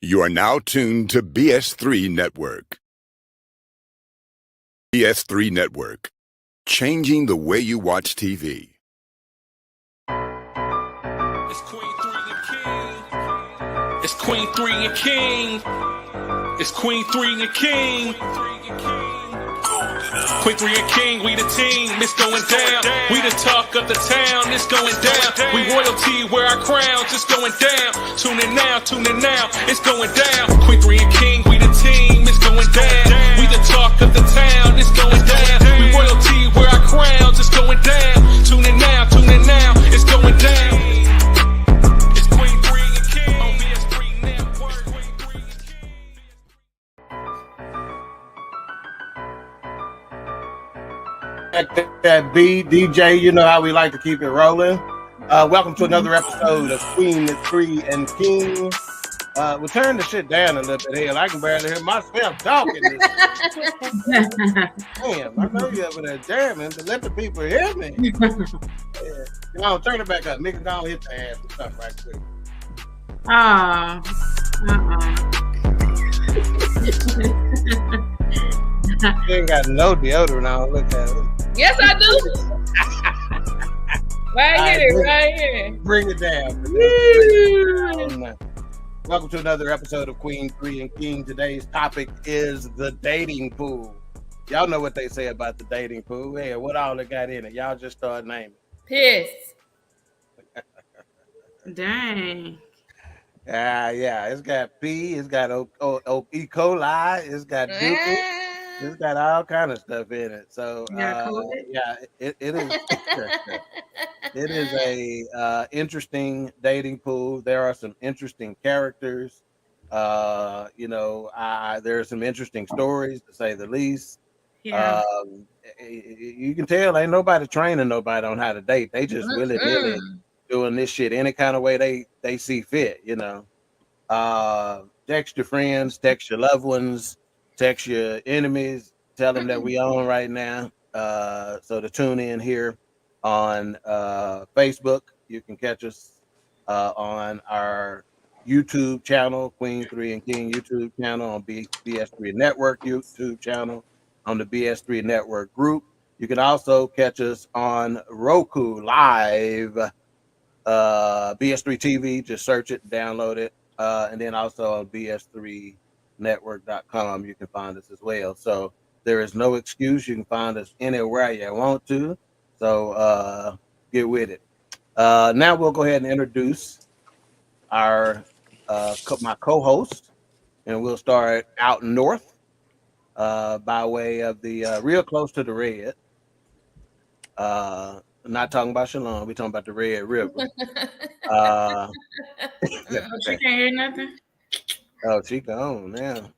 You are now tuned to BS3 Network. BS3 Network, changing the way you watch TV. It's Queen 3 and King. It's Queen 3 and King. It's Queen 3 and King. Queen 3 and King, we the team, it's going down. We the talk of the town, it's going down. We royalty, wear our crowns, it's going down. Tune in now, it's going down. Queen 3 and King, we the team, it's going down. We the talk of the town, it's going down. We royalty, wear our crowns, it's going down. Tune in now, it's going down. It's Queen 3 and King on BS3 Network. Queen 3 and King. That beat, DJ, you know how we like to keep it rolling. Welcome to another episode of Queen 3 and King. We'll turn the shit down a little bit. Hell, I can barely hear myself talking. Damn, I know you over there jamming, but let the people hear me. Yeah. You know, turn it back up. Nigga, don't hit the ass and stuff right quick. You ain't got no deodorant on. Look at it. Yes, I do. Right here. Bring it down. Welcome to another episode of Queen 3 and King. Today's topic is the dating pool. Y'all know what they say about the dating pool. Hey, what all it got in it? Y'all just start naming. Piss. Dang. Yeah, it's got pee, it's got E. coli, it's got dookie, it's got all kind of stuff in it. So it is it is a interesting dating pool. There are some interesting characters. There are some interesting stories, to say the least. Yeah. You can tell ain't nobody training nobody on how to date. They just willy-nilly doing this shit any kind of way they see fit, you know. Text your friends, text your loved ones, text your enemies, tell them that we on right now. So to tune in here on Facebook, you can catch us on our YouTube channel, Queen 3 and King YouTube channel, on BS3 Network YouTube channel, on the BS3 Network group. You can also catch us on Roku Live, BS3 TV. Just search it, download it, and then also on BS3Network.com you can find us as well. So there is no excuse. You can find us anywhere you want to. So get with it. Now we'll go ahead and introduce our my co-host, and we'll start out north by way of the real close to the red. Not talking about Shalom, we're talking about the Red River. She can't hear nothing. Oh, she gone now.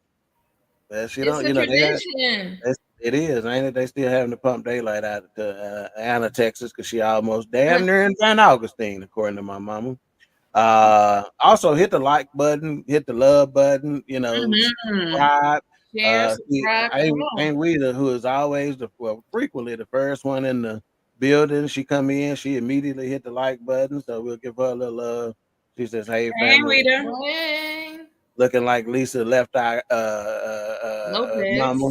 She It's don't, a you know, tradition. it is, ain't it? They still having to pump daylight out to Anna, Texas, because she almost damn near in San Augustine, according to my mama. Also hit the like button, hit the love button, you know, subscribe. Share, subscribe. Ain't Rita, who is always frequently the first one in the building. She come in, she immediately hit the like button, so we'll give her a little love. She says, "Hey, family." Hey. Looking like Lisa Left Eye mama.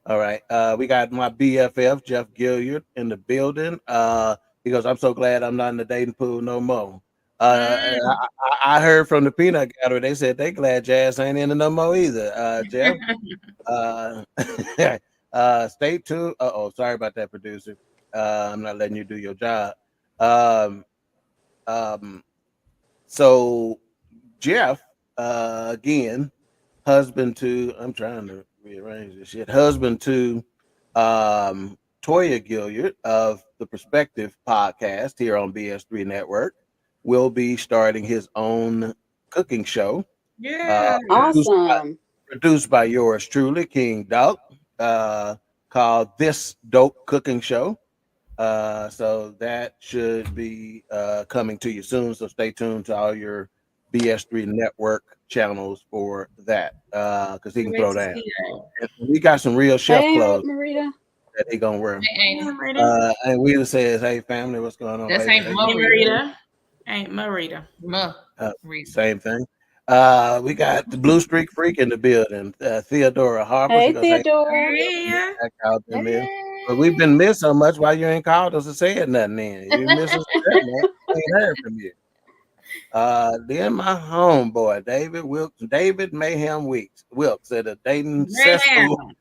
All right. We got my BFF Jeff Gilliard in the building. He goes, "I'm so glad I'm not in the dating pool no more." I heard from the peanut gallery, they said they glad Jazz ain't in it no more either. Jeff, stay tuned. Sorry about that, producer. I'm not letting you do your job. So Jeff, again, husband to, I'm trying to rearrange this shit, husband to Toya Gilliard of the Perspective podcast here on BS3 Network, will be starting his own cooking show. Yeah. Awesome. Produced by yours truly, King Dope, called This Dope Cooking Show. So that should be coming to you soon. So stay tuned to all your BS3 Network channels for that, because he can throw that. We got some real chef clothes Marita. that he gonna wear. Hey, And Rita says, "Hey family, what's going on?" That's baby? ain't Marita. Ain't Marita. Same thing. We got the Blue Streak Freak in the building. Theodora Harper. Hey, She goes, hey, Theodora. Yeah. back out there, man. But we've been missed so much. Why you ain't called us or said nothing then? You miss us, man. We ain't heard from you. Then my homeboy David Mayhem Wilkes at a Dayton cesspool.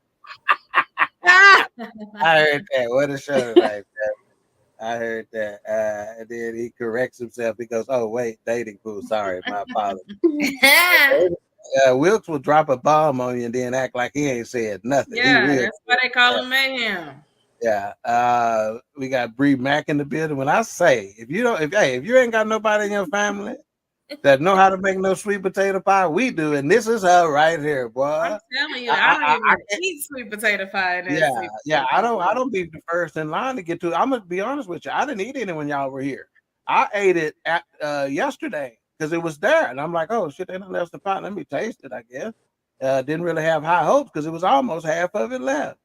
I heard that. What a show like that. I heard that. And then he corrects himself. He goes, "Oh wait, dating pool. Sorry, my apologies." Wilkes will drop a bomb on you and then act like he ain't said nothing. Yeah, that's why they call him Mayhem. Yeah. We got Bree Mack in the building. When I say if you ain't got nobody in your family that know how to make no sweet potato pie, we do, and this is her right here, boy. I'm telling you, I don't even eat sweet potato pie. I don't be the first in line to get to it. I'm gonna be honest with you. I didn't eat any when y'all were here. I ate it at yesterday because it was there, and I'm like, oh shit, they done left the pot. Let me taste it. I guess didn't really have high hopes because it was almost half of it left.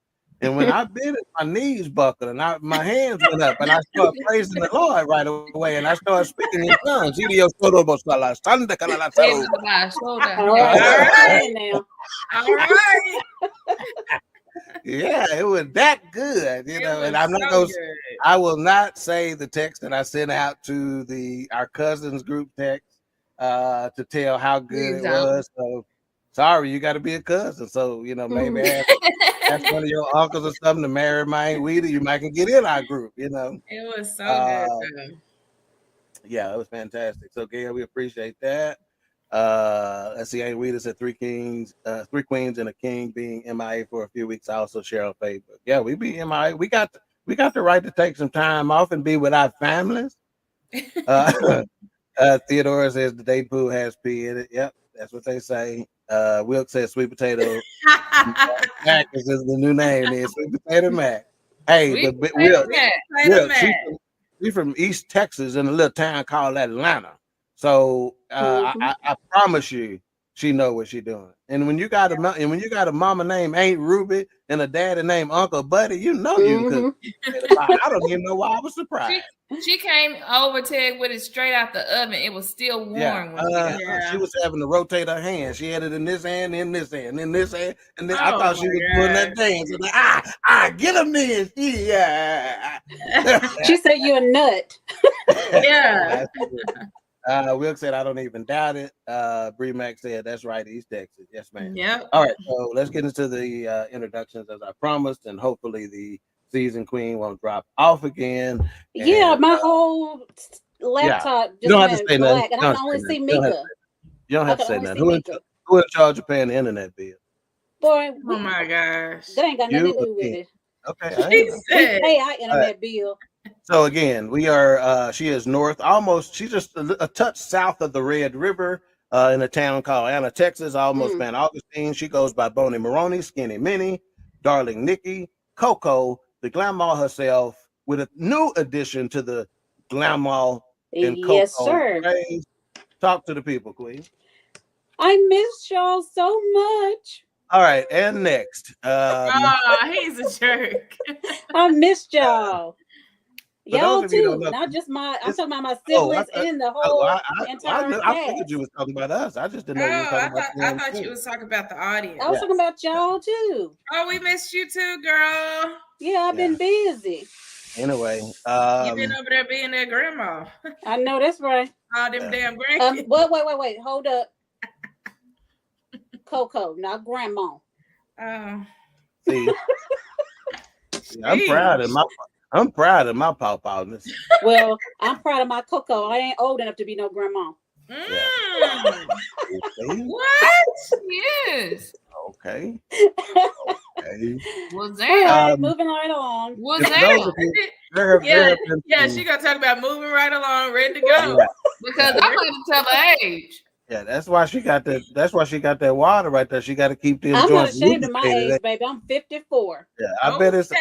And when I bit it, my knees buckled and my hands went up, and I started praising the Lord right away, and I started speaking in tongues. All right. Yeah, it was that good, and I'm not gonna. I will not say the text that I sent out to our cousins group text to tell how good it was. So sorry, you got to be a cousin. So maybe ask one of your uncles or something to marry my Aunt Weeda. You might can get in our group. It was so good. Yeah, it was fantastic. So Gail, we appreciate that. Let's see, Aunt Weeda said 3 queens and a king being MIA for a few weeks. I also share on Facebook. Yeah, we be MIA. We got the right to take some time off and be with our families. Theodora says the day pool has pee in it. Yep, that's what they say. Wilk says sweet potato Mac is the new name. Is Sweet Potato Mac. Hey, but Wilk, she's from East Texas in a little town called Atlanta. So I promise you, she know what she's doing. And when you got a mama named Aunt Ruby and a daddy named Uncle Buddy, you can cook. I don't even know why I was surprised. She came over Ted with it straight out the oven. It was still warm. She was having to rotate her hands. She had it in this hand, in this hand, in this hand, and then I thought she was doing that dance. And like, get them this. Yeah. She said you a nut. Yeah. Wilk said, I don't even doubt it. Bree Mac said, that's right, East Texas. Yes, ma'am. Yeah. All right, so let's get into the introductions as I promised, and hopefully the season queen won't drop off again. Yeah, my whole laptop just went black, and I can only see Mika. You don't have to say nothing. Who in charge of paying the internet bill? Boy, oh my gosh. That ain't got nothing to do with it. Okay. Pay our internet bill. So again, we are she is she's just a touch south of the Red River in a town called Anna, Texas, almost Van Augustine. She goes by Bonnie Maroney, Skinny Minnie, Darling Nikki, Coco, the Glamour herself, with a new addition to the Glamour and Coco. Yes, sir. Praise. Talk to the people, Queen. I miss y'all so much. All right, and next. He's a jerk. I missed y'all. Y'all too, not just I'm talking about my siblings and the whole entire cast. I figured you was talking about us. I just didn't know you were talking about I thought you was talking about the audience. I was talking about y'all too. Oh, we missed you too, girl. Yeah, I've been busy. Anyway, you've been over there being their grandma. I know that's right. All them damn grandkids. Wait, hold up. Coco, not grandma. See, I'm proud of my pawpawness. Well, I'm proud of my Coco. I ain't old enough to be no grandma. What? Yes. Okay. Was that moving right along? Was that? Yeah, she gonna talk about moving right along, ready to go. Yeah. Because I'm going to tell her age. Yeah, that's why she got that. That's why she got that water right there. She got to keep them I'm joints. not ashamed of my age, baby. I'm 54. Yeah, I bet it's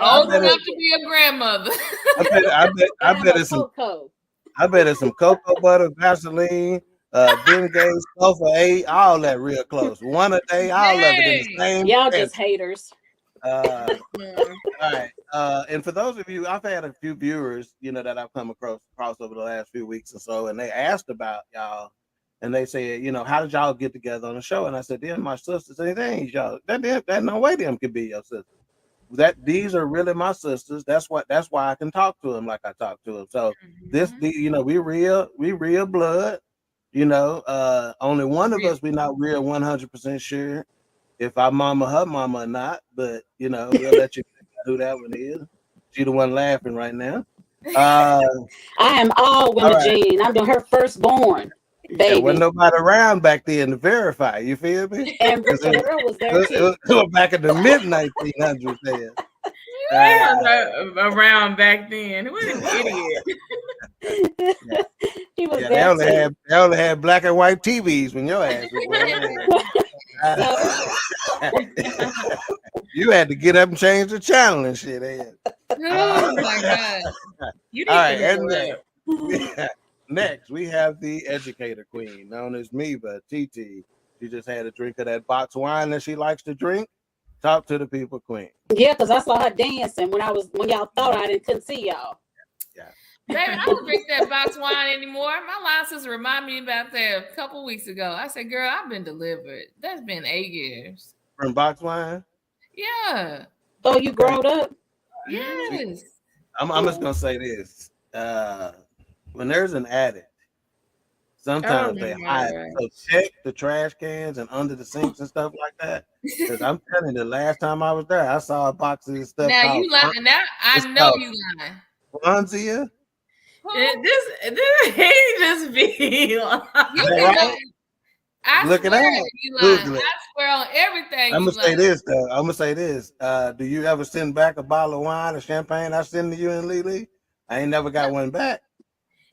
old enough to be a grandmother. I bet it's some cocoa. I bet it's some cocoa butter, Vaseline, Bengay, Sulfur 8, all that real close. One a day, all of it in the same. Y'all just haters. All right. And for those of you, I've had a few viewers, that I've come across over the last few weeks or so, and they asked about y'all, and they said, how did y'all get together on the show? And I said, they're my sisters. And they ain't y'all. That no way them could be your sisters. These are really my sisters. That's why I can talk to them like I talk to them. So we real blood. Only one of us we not real 100% sure if our mama her mama or not, but we'll let you know who that one is. She the one laughing right now. I am all Wilma right. Jean. I'm her firstborn baby. There wasn't nobody around back then to verify. You feel me? And Richard Earl was there too. It was back in the mid 1900s. There. Around back then. What an idiot. He was they there only had black and white TVs when your ass was You had to get up and change the channel and shit. Oh my God. You All right, and next we have the educator queen, known as Meba TT. She just had a drink of that box wine that she likes to drink. Talk to the people, queen. Yeah, because I saw her dancing when y'all thought I couldn't see y'all. Yeah. Baby, I don't drink that box wine anymore. My line sister reminded me about that a couple weeks ago. I said, girl, I've been delivered. That's been 8 years. From box wine? Yeah. Oh, you grown up? Yes. I'm just gonna say this. When there's an addict, sometimes they hide. So check the trash cans and under the sinks and stuff like that. Because I'm telling you, the last time I was there, I saw a box of this stuff. Now you lying. Now I know you lying. Kwanzaa? He just be lying. I Look it swear up. you lying. Google it. I swear on everything. I'm gonna say this though. I'm gonna say this. Do you ever send back a bottle of wine or champagne I send to you and Lily? I ain't never got one back.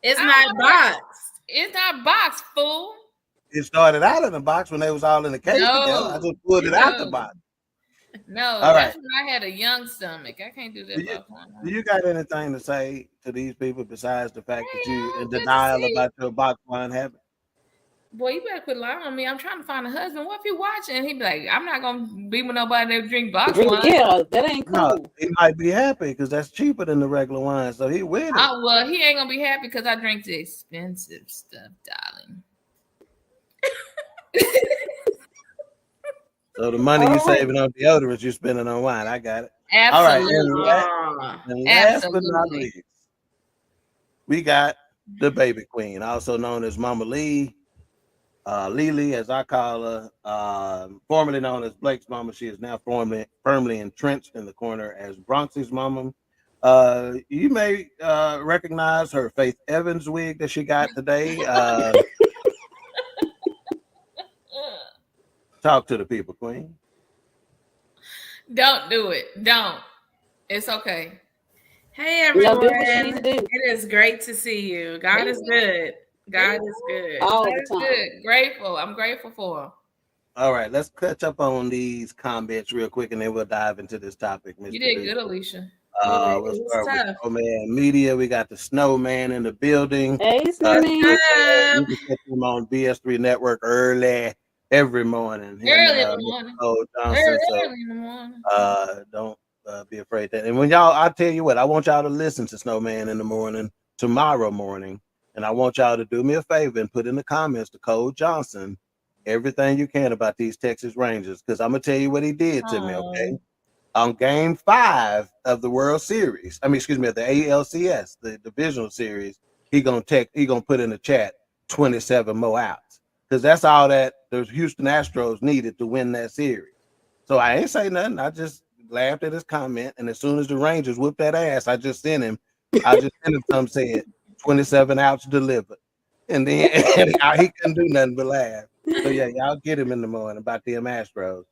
It's not boxed. It's not boxed, fool. It started out in a box when they was all in the case together. I just pulled it out the box. No, all that's right. when I had a young stomach. I can't do that. Do you got anything to say to these people besides the fact that you in denial about your box wine habit? Boy, you better quit lying on me. I'm trying to find a husband. What if you watching? He'd be like, I'm not gonna be with nobody that drink box wine. Yeah, that ain't cool. No, he might be happy because that's cheaper than the regular wine, so he with it. Well, he ain't gonna be happy because I drink the expensive stuff, darling. So the money you saving on deodorants, you spending on wine. I got it. Absolutely. All right. And last but not least, we got the baby queen, also known as Mama Lee. Lily, as I call her, formerly known as Blake's mama. She is now firmly entrenched in the corner as Bronx's mama. You may recognize her Faith Evans wig that she got today. Talk to the people, queen. Don't do it. Don't. It's okay. Hey, everyone. It is great to see you. God is good. God is good. All the time. Good. Grateful. I'm grateful for him. All right, let's catch up on these comments real quick, and then we'll dive into this topic. Mr. You did good, Alicia. We'll start with Snowman Media. We got the Snowman in the building. Hey, Snowman. You can catch him on BS3 Network every morning. Early in the morning. Early in the morning. Don't be afraid that. And when I tell you what, I want y'all to listen to Snowman in the morning tomorrow morning. And I want y'all to do me a favor and put in the comments to Cole Johnson everything you can about these Texas Rangers, because I'm gonna tell you what he did to me. Okay, on Game 5 of the World Series, of the ALCS, the divisional series, he gonna put in the chat 27 more outs, because that's all that the Houston Astros needed to win that series. So I ain't say nothing. I just laughed at his comment, and as soon as the Rangers whooped that ass, I just sent him something saying 27 outs delivered, and then he couldn't do nothing but laugh. So yeah, y'all get him in the morning about them Astros.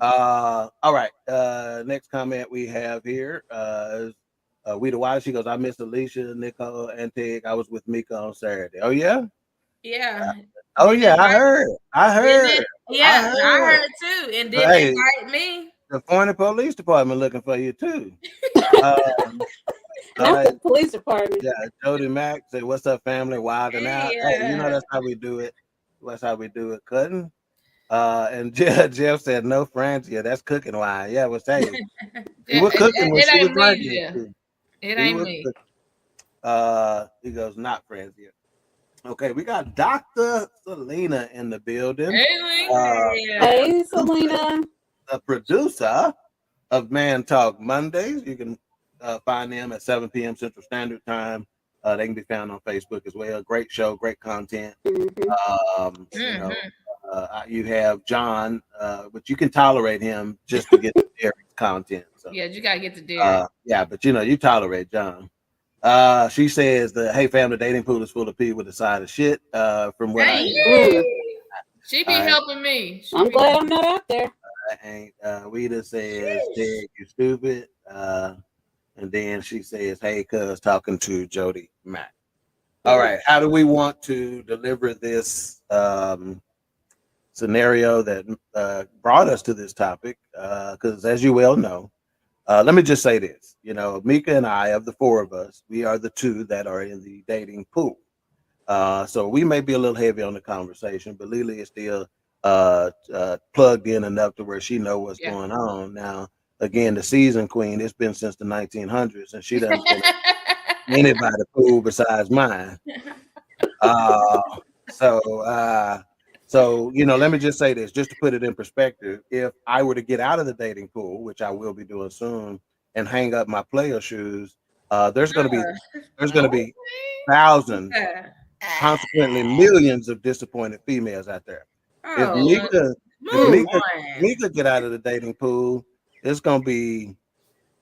All right. Next comment we have here is Weta Wise. She goes, I miss Alicia, Nicole, and Tig. I was with Mika on Saturday. Oh yeah? Yeah. Oh yeah, I heard. I heard too. And didn't invite me. The Forney Police Department looking for you too. The police department. Yeah, Jody Mack said, "What's up, family? Wilding out." Hey, that's how we do it. That's how we do it. Cutting. And Jeff said, no, Francia, that's cooking wine. Yeah, we'll say he was cooking when she was drinking. It ain't me. He goes, not Francia. Okay, we got Dr. Selena in the building. Hey, Selena. The producer of Man Talk Mondays. You can find them at 7 p.m. Central Standard Time. They can be found on Facebook as well. Great show, great content. You have John, but you can tolerate him just to get the Derek's content. So, yeah, you gotta get the Derek. But you tolerate John. She says the Hey Fam, the dating pool is full of people with a side of shit. From what I hear. She be helping me. I'm glad I'm not out there. Weta says, Derek, you stupid. And then she says, hey, cuz, talking to Jody Mack. All right. How do we want to deliver this scenario that brought us to this topic? Because as you well know, let me just say this. Mika and I, of the four of us, we are the two that are in the dating pool. So we may be a little heavy on the conversation, but Lily is still plugged in enough to where she knows what's going on. Now, again, the season queen, it's been since the 1900s, and she doesn't think anybody pool besides mine. So let me just say this, just to put it in perspective. If I were to get out of the dating pool, which I will be doing soon, and hang up my player shoes, there's going to be thousands, consequently millions of disappointed females out there. If Mika get out of the dating pool, it's going to be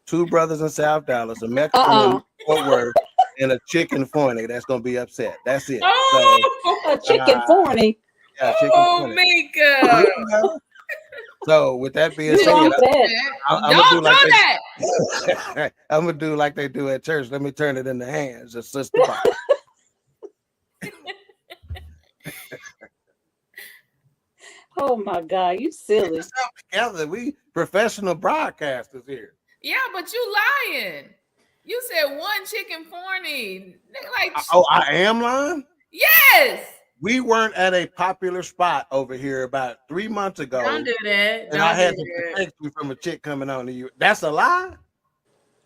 two brothers in South Dallas, a Mexican in Fort Worth, and a chicken forney that's going to be upset. That's it. A chicken forney. Yeah, chicken forney. Mika. So with that being said, I'm gonna do like they do at church. Let me turn it in the hands of Sister Bob. Oh my God, you silly. Together, we professional broadcasters here. Yeah, but you lying. You said one chicken forney. I am lying? Yes. We weren't at a popular spot over here about 3 months ago. Don't do that. And I had to text you from a chick coming on to you. That's a lie?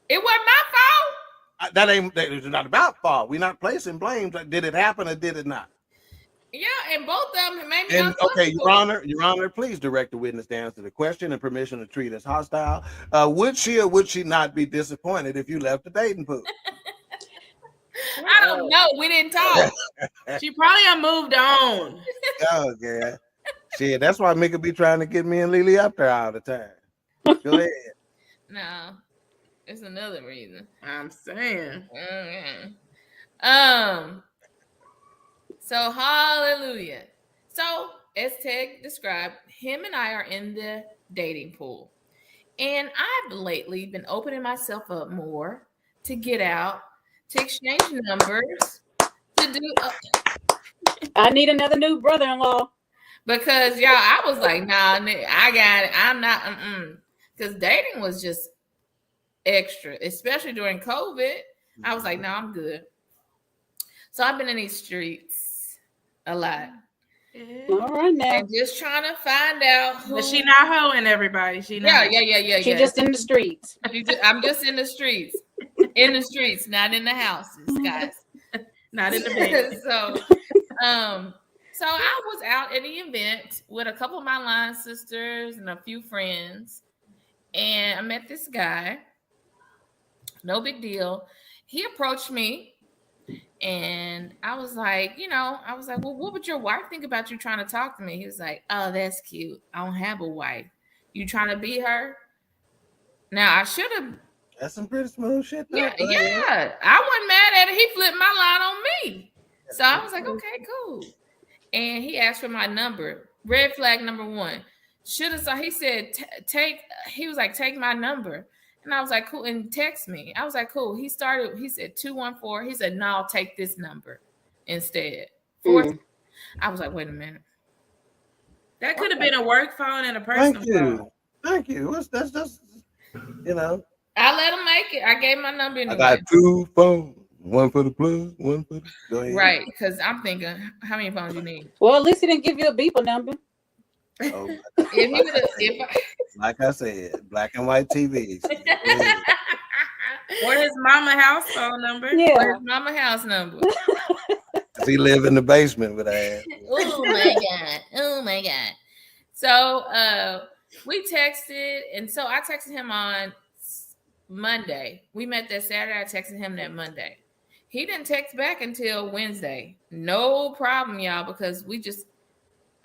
It wasn't my fault. That is not about fault. We're not placing blames. Did it happen or did it not? Yeah, and both of them maybe. And okay, Your Honor, please direct the witness to answer the question and permission to treat as hostile. Would she or would she not be disappointed if you left the dating pool? I don't know. We didn't talk. She probably moved on. Oh, yeah. Shit, that's why Mika be trying to get me and Lily up there all the time. Go ahead. No, it's another reason. I'm saying. So hallelujah. So as Ted described, him and I are in the dating pool. And I've lately been opening myself up more to get out, to exchange numbers, to do. I need another new brother-in-law. Because y'all, I was like, nah, I got it. I'm not, because dating was just extra, especially during COVID. I was like, no, I'm good. So I've been in these streets a lot. All right now. And just trying to find out who. But she not hoeing everybody. She not. Yeah. She just in the streets. I'm just in the streets. In the streets, not in the houses, guys. Not in the bed. So I was out at the event with a couple of my line sisters and a few friends, and I met this guy. No big deal. He approached me, and I was like, well, what would your wife think about you trying to talk to me? He was like, oh, that's cute. I don't have a wife. You trying to be her? Now, I should have. That's some pretty smooth shit. Yeah. I wasn't mad at it. He flipped my line on me. So I was like, okay, cool. And he asked for my number. Red flag number one. He said, take my number. And I was like, cool. And text me. I was like, cool. He said 214. He said, no, I'll take this number instead. I was like, wait a minute. That could have been a work phone and a personal phone. Thank you. That's just, I let him make it. I gave my number anyway. I got two phones. One for the plug, one for the... Go ahead. Right, because I'm thinking, how many phones you need? Well, at least he didn't give you a beeper number. Oh, like I said, black and white TVs. Or his mama house phone number. Yeah, or his mama house number. He live in the basement with her ass. Oh my god! Oh my god! So we texted, and so I texted him on Monday. We met that Saturday. I texted him that Monday. He didn't text back until Wednesday. No problem, y'all, because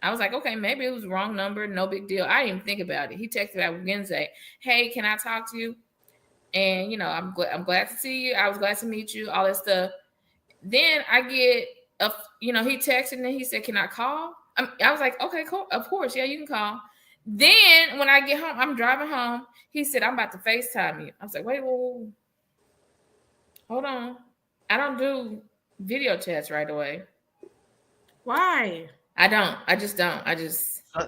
I was like, okay, maybe it was the wrong number. No big deal. I didn't even think about it. He texted back Wednesday. Hey, can I talk to you? And, I'm glad to see you. I was glad to meet you, all that stuff. Then I get, he texted and then he said, can I call? I was like, okay, cool. Of course. Yeah, you can call. Then when I get home, I'm driving home. He said, I'm about to FaceTime you. I was like, wait, hold on. I don't do video chats right away. Why? I don't. I just don't.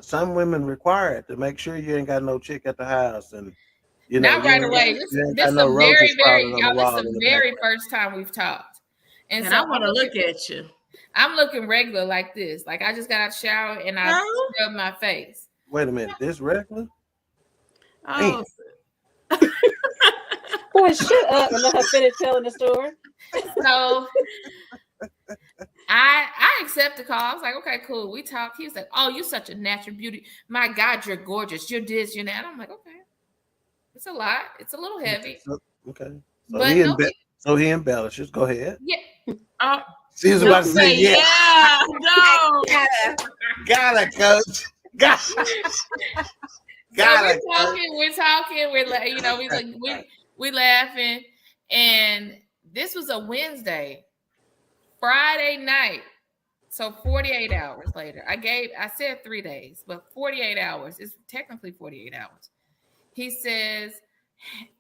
Some women require it to make sure you ain't got no chick at the house, and not right away. This is the very first time we've talked, and so I want to look at you. I'm looking regular like this. Like I just got out of the shower and I rubbed my face. Wait a minute, this regular? Oh, boy, shut up and let her finish telling the story. So I accept the call. I was like, okay, cool. We talked. He was like, oh, you're such a natural beauty. My God, you're gorgeous. You're this, you're that. I'm like, okay. It's a lot. It's a little heavy. Okay. So he embellishes. Go ahead. Yeah. She was about to say, yeah. No. Got it, coach. Got it. We're talking. We laughing. And this was a Wednesday. Friday night. So 48 hours later. I said 3 days, but 48 hours. It's technically 48 hours. He says,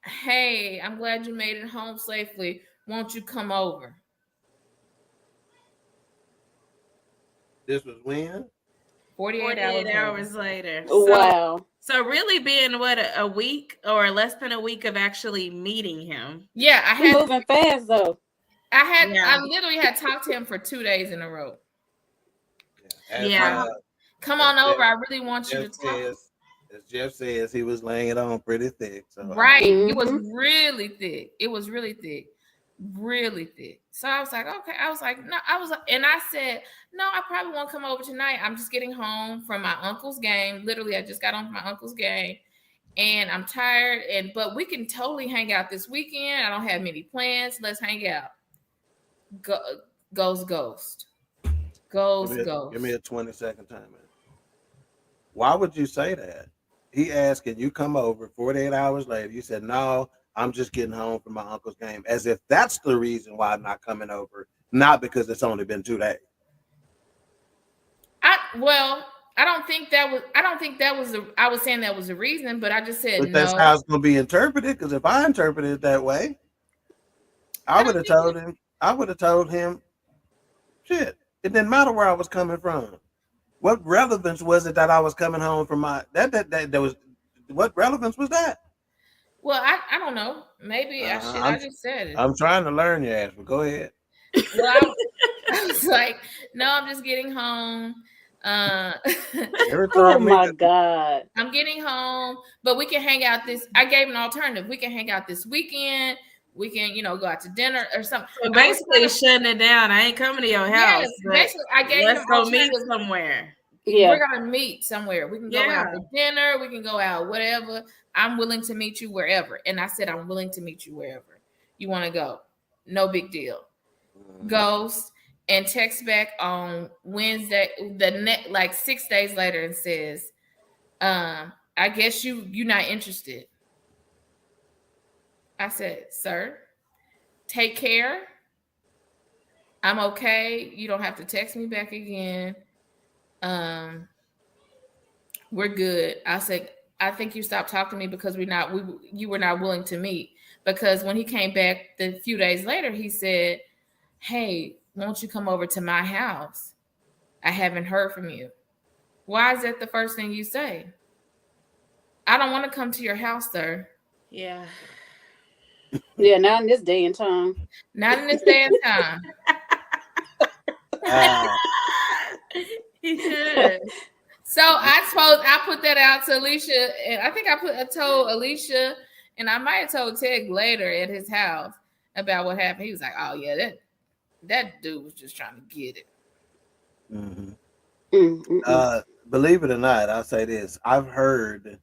hey, I'm glad you made it home safely. Won't you come over? This was when? 48 hours later. Wow. So really being a week or less than a week of actually meeting him. Yeah, I had moving fast though. I literally had talked to him for 2 days in a row. Yeah. Come on over. I really want you to talk. As Jeff says, he was laying it on pretty thick. So. Right. Mm-hmm. It was really thick. Really thick. So I was like, okay. I was like, no, and I said, no, I probably won't come over tonight. I'm just getting home from my uncle's game. Literally, I just got home from my uncle's game and I'm tired. But we can totally hang out this weekend. I don't have many plans. Let's hang out. Goes ghost. Give me a 20-second timer. Why would you say that? He asked, can you come over? 48 hours later, you said, no, I'm just getting home from my uncle's game. As if that's the reason why I'm not coming over, not because it's only been 2 days. I don't think that was I was saying that was the reason, but I just said but that's how it's going to be interpreted, because if I interpreted it that way, I would have told him, shit, it didn't matter where I was coming from. What relevance was it that I was coming home from what relevance was that? Well, I don't know. Maybe I just said it. I'm trying to learn your ass, but go ahead. Well, I was like, no, I'm just getting home. Oh my God. I'm getting home, but we can hang out I gave an alternative. We can hang out this weekend. We can, go out to dinner or something. So basically shutting it down. I ain't coming to your house. Yes, basically, I gave let's go meet somewhere. Yeah. We're going to meet somewhere. We can go out to dinner. We can go out, whatever. I'm willing to meet you wherever. And I said, I'm willing to meet you wherever you want to go. No big deal. Goes and texts back on Wednesday, like 6 days later and says, I guess you're not interested. I said, sir, take care. I'm okay. You don't have to text me back again. We're good. I said, I think you stopped talking to me because you were not willing to meet. Because when he came back a few days later, he said, hey, won't you come over to my house? I haven't heard from you. Why is that the first thing you say? I don't want to come to your house, sir. Yeah. Yeah, not in this day and time. Not in this day and time. So I put that out to Alicia, and I think I told Alicia, and I might have told Ted later at his house about what happened. He was like, "Oh yeah, that dude was just trying to get it." Mm-hmm. Believe it or not, I'll say this: I've heard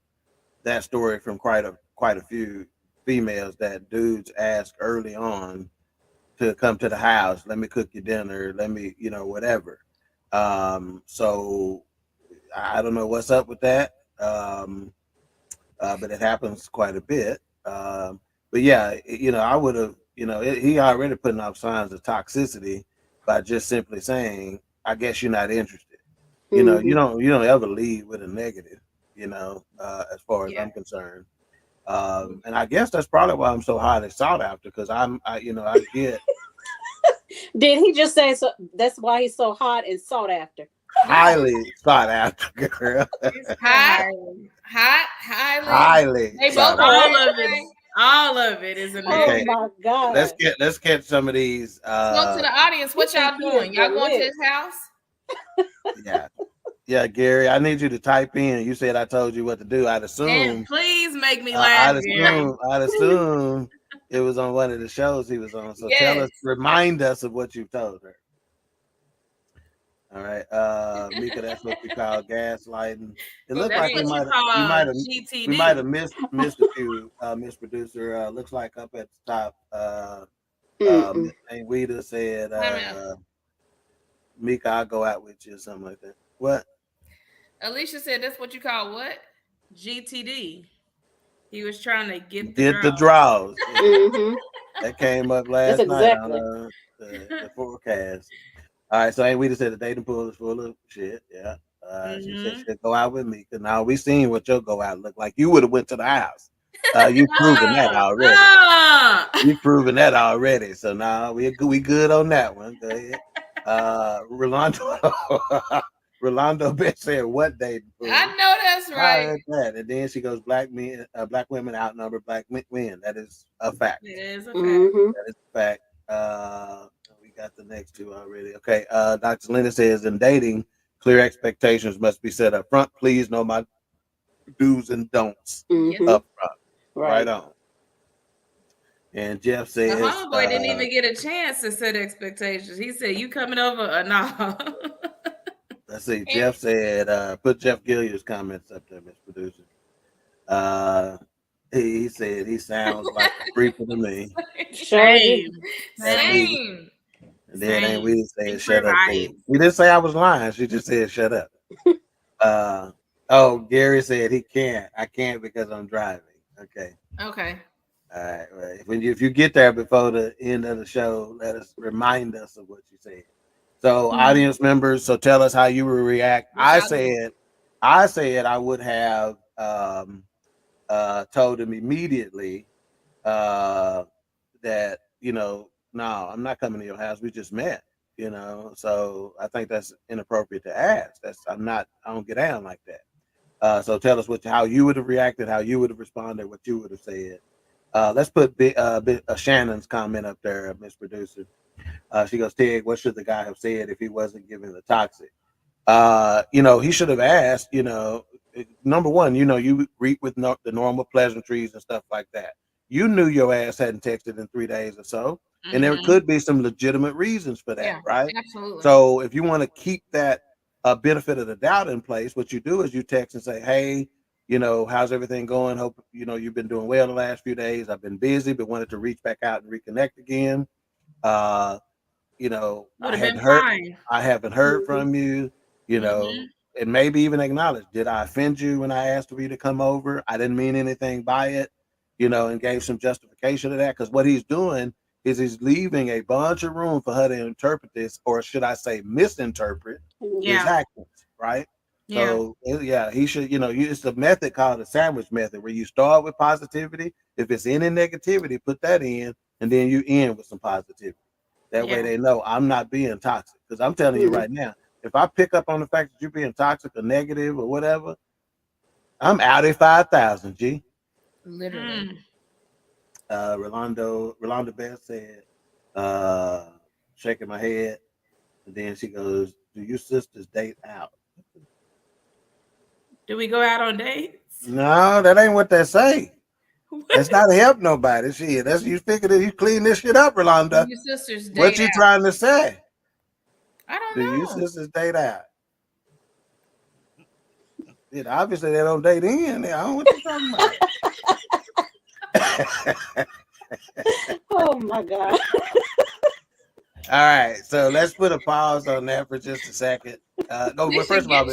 that story from quite a few females that dudes ask early on to come to the house. Let me cook you dinner. Let me, whatever. So I don't know what's up with that. But it happens quite a bit. But yeah, I would have, he already putting off signs of toxicity by just simply saying, I guess you're not interested. You don't ever lead with a negative, as far as I'm concerned. And I guess that's probably why I'm so highly sought after, because I get. Did he just say so? That's why he's so hot and sought after. Highly sought after, girl. Highly. They both all of it is amazing. Oh my God. Let's get some of these. Go to the audience. What y'all doing? Y'all going to his house? Yeah, Gary. I need you to type in. You said I told you what to do. I'd assume. And please make me laugh. I'd assume it was on one of the shows he was on. So tell us, remind us of what you told her. All right, Mika, that's what we call gaslighting. It looks like we might have missed a few, Miss Producer. Looks like up at the top, and Weta said, Mika, I'll go out with you or something like that. What? Alicia said that's what you call what? GTD. He was trying to get the draws. That came up last night on the forecast. All right, so we just said the dating pool is full of shit. Yeah. She said she'd go out with me. Cause now we seen what your go out looked like. You would have went to the house. You've proven that already. You've proven that already. So now we good on that one. Go ahead. Rolando Beth said what dating pool? I know that's right. I heard that. And then she goes, black women outnumber black men. That is a fact. It is a fact. That is a fact. Got the next two already. Okay. Dr. Linda says in dating, clear expectations must be set up front. Please know my do's and don'ts up front. Right on. And Jeff says the homeboy didn't even get a chance to set expectations. He said, "You coming over or not?" Let's see. Jeff said, put Jeff Gilliard's comments up there, Miss Producer. He said he sounds like a creeper to me. Same. And then we didn't say shut up. We didn't say I was lying. She just said shut up. Gary said he can't. I can't because I'm driving. Okay. All right. Well, if you get there before the end of the show, let us remind us of what you said. So audience members, so tell us how you will react. I said I would have told him immediately that, no, I'm not coming to your house. We just met, So I think that's inappropriate to ask. I don't get down like that. So tell us how you would have reacted, how you would have responded, what you would have said. Let's put Shannon's comment up there, Miss Producer. She goes, Ted, what should the guy have said if he wasn't giving the toxic? He should have asked, number one, you greet with the normal pleasantries and stuff like that. You knew your ass hadn't texted in 3 days or so. And there could be some legitimate reasons for that, right? Absolutely. So if you want to keep that benefit of the doubt in place, what you do is you text and say, hey, how's everything going? Hope, you've been doing well the last few days. I've been busy, but wanted to reach back out and reconnect again. I haven't heard from you, and maybe even acknowledge, did I offend you when I asked for you to come over? I didn't mean anything by it, and gave some justification to that. Because what he's doing is he's leaving a bunch of room for her to interpret this, or should I say misinterpret his actions, right? So he should, it's a method called the sandwich method, where you start with positivity. If it's any negativity, put that in, and then you end with some positivity. That way they know I'm not being toxic. Because I'm telling you right now, if I pick up on the fact that you're being toxic or negative or whatever, I'm out at 5,000, G. Literally. Rolando Beth said, shaking my head. And then she goes, do your sisters date out? Do we go out on dates? No, that ain't what they say. That's not to help nobody. Shit, that's you figured that you clean this shit up, Rolanda. Your sisters date What you out. trying to say? I don't Do know. you sisters date out? Obviously they don't date in. I don't know what you're talking about. Oh my God. All right, so let's put a pause on that for just a second. No, but first of all,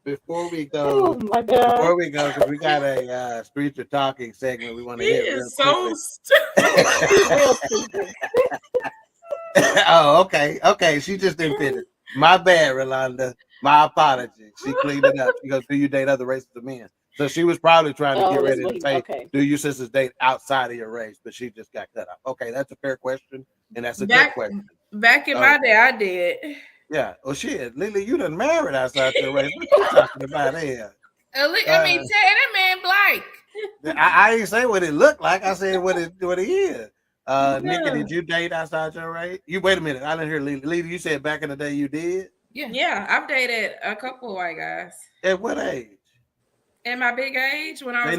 before we go, oh my God. before we go, because we got a Streets Are Talking segment we want to hit. Is so stupid. Oh, okay. She just didn't finish. My bad, Rolanda. My apology. She cleaned it up. She goes, "Do you date other races of men?" So she was probably trying to get ready to say, "Do you sisters date outside of your race?" But she just got cut off. Okay, that's a fair question, and that's a good question. Back in my day, I did. Yeah. Oh shit, Lily, you done married outside your race. What you talking about here? I mean, tell that man black. I didn't say what it looked like. I said what it is. Nikki, did you date outside your race? You wait a minute. I didn't hear Lily. Lily, you said back in the day you did. Yeah. I've dated a couple of white guys. At what age? At my big age, when I was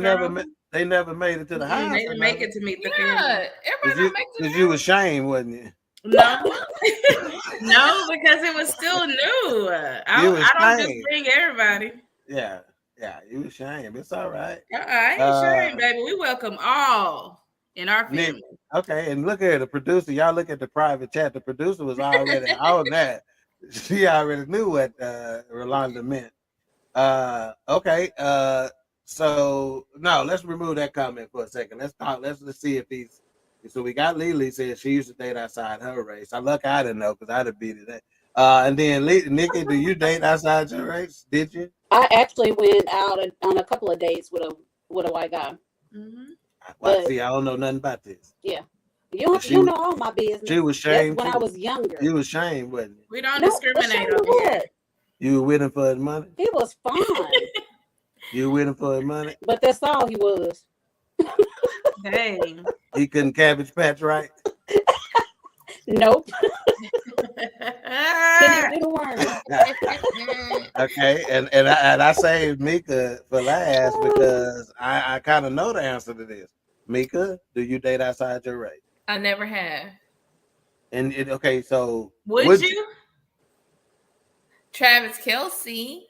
they never made it to the house. They didn't make it to meet the family. Everybody don't make it. Because you was ashamed, wasn't you? No, no, because it was still new. I don't just bring everybody. Yeah, you was ashamed. It's all right. I ain't ashamed, baby. We welcome all in our family. Okay, and look at the producer. Y'all look at the private chat. The producer was already on that. She already knew what Rolanda meant. Okay. So no, let's remove that comment for a second. Let's talk. Let's see if he's. So we got Lily said she used to date outside her race. I didn't know because I'd have beat it. And then Nikki, do you date outside your race? Did you? I actually went out on a couple of dates with a white guy. Mm-hmm. Well, see, I don't know nothing about this. Yeah. You know all my business. She was shamed when I was younger. You was shamed, wasn't you? We don't discriminate on here. You were with him for his money? He was fine. You were with him for his money? But that's all he was. Dang. He couldn't cabbage patch right? Nope. Okay, and I saved Mika for last because I kind of know the answer to this. Mika, do you date outside your race? I never have. And okay, so would you? Travis Kelce.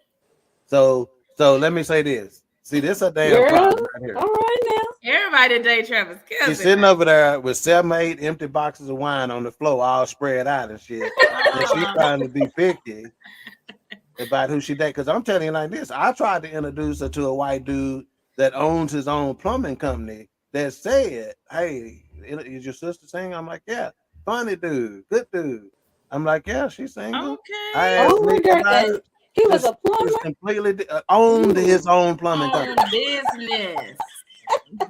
So let me say this. See, this is a damn problem right here. All right now. Everybody date Travis Kelce. She's sitting over there with 7 or 8 empty boxes of wine on the floor, all spread out and shit. And she's trying to be picky about who she dates. Because I'm telling you like this, I tried to introduce her to a white dude that owns his own plumbing company that said, "Hey, is your sister single?" I'm like, "Yeah." Funny dude, good dude. I'm like, "Yeah, she's single." Okay. I asked Nick about it. He was a plumber. Completely owned his own plumbing company. Business.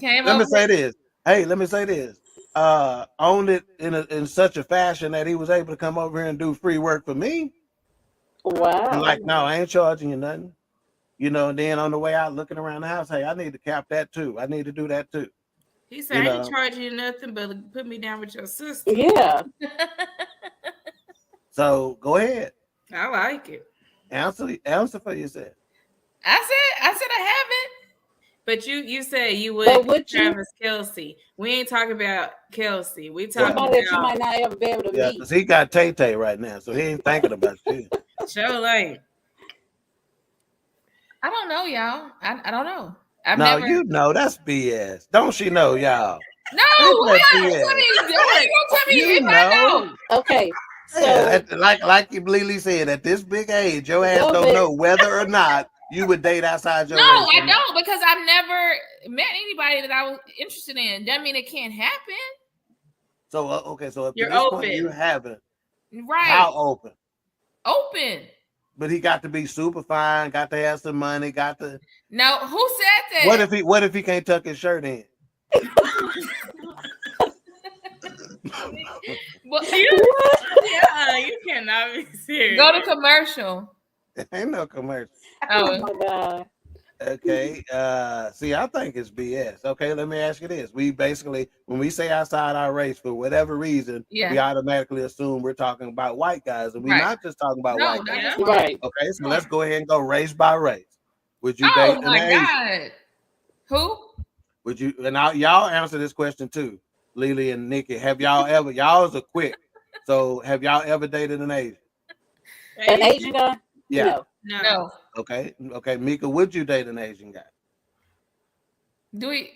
Let me say this. Owned it in such a fashion that he was able to come over here and do free work for me. Wow. I'm like, no, I ain't charging you nothing. And then on the way out looking around the house, hey, I need to cap that too. I need to do that too. He said, I ain't charging you nothing, but put me down with your sister. Yeah. So go ahead. I like it. Answer for yourself. I said I haven't. But you said you would Travis Kelce. We ain't talking about Kelce. We talking about that you might not ever be able to meet. Because he got Tay-Tay right now, so he ain't thinking about you. Sure ain't. I don't know, y'all. I don't know. You know that's BS. Don't she know, y'all? No, what are you gonna tell me if I know? Okay. So, yeah, like Lily said, at this big age, your ass don't know whether or not you would date outside your race. No, I don't, because I've never met anybody that I was interested in. Doesn't mean it can't happen. So okay, so if you're open, point you haven't. Right? How open? Open. But he got to be super fine. Got to have some money. Got to. No, who said that? What if he can't tuck his shirt in? Well, you cannot be serious. Go to commercial. Ain't no commercial. Oh my God. Okay. See, I think it's BS. Okay, let me ask you this. We basically, when we say outside our race, for whatever reason, we automatically assume we're talking about white guys, and we're not just talking about white guys. Right. Okay, so let's go ahead and go race by race. Would you Oh date my an Asian? God. Who? Would you? And y'all answer this question too, Lily and Nikki. Have y'all ever? Y'all's are quick. So have y'all ever dated an Asian? An Asian guy? Yeah. No. Okay. Okay. Mika, would you date an Asian guy? Do we?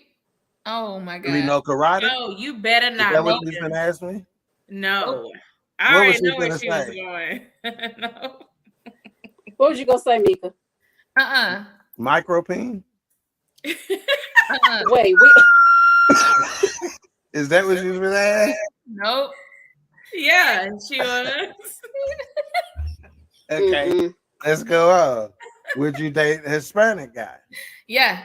Oh my God. Do we know karate? No, you better not. Is that what you've been asking me? No. What I was already know she where she gonna was say? going. No. What was you gonna say, Mika? Micropene? Wait, Is that what you've been asking? Nope. Yeah, she was. Okay, let's go on. Would you date a Hispanic guy? Yeah.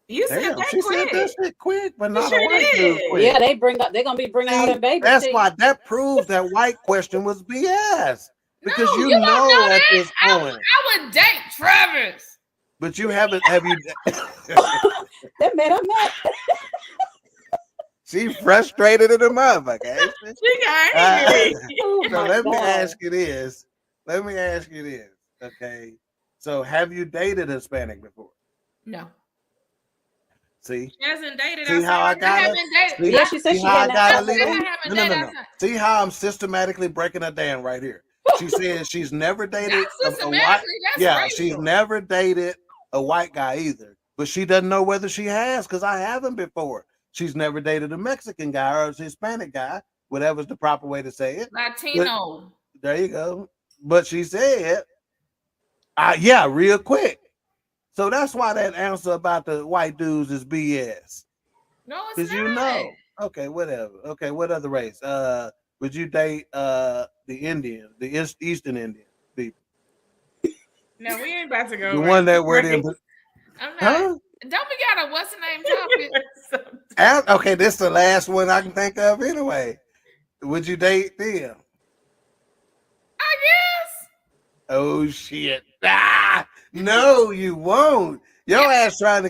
You said that she quick. said that shit quick, but not sure a white dude quick. Yeah, they're gonna be bringing out a baby. That's why that proves that white question was BS. Because No, you don't know at that. this point. I would date Travis. But you have you that made her mad. She frustrated in the motherfucker. She got angry. So let me ask you this. Okay. So have you dated a Hispanic before? No. See? She hasn't dated. See how I got her? Yeah, she said she hadn't. No. See how I'm systematically breaking her down right here. She says she's never dated a white. Yeah, she's never dated a white guy either. But she doesn't know whether she has because I haven't before. She's never dated a Mexican guy or a Hispanic guy, whatever's the proper way to say it. Latino. But, there you go. But she said, yeah, real quick. So that's why that answer about the white dudes is BS. No, it's not. Because you know. Okay, whatever. Okay, what other race? Would you date the Indian, the Eastern Indian people? No, we ain't about to go. The one that were in. I'm not. Huh? Don't we got a what's the name topic? Okay, this is the last one I can think of anyway. Would you date them? I guess. Oh shit. No, you won't. Your ass trying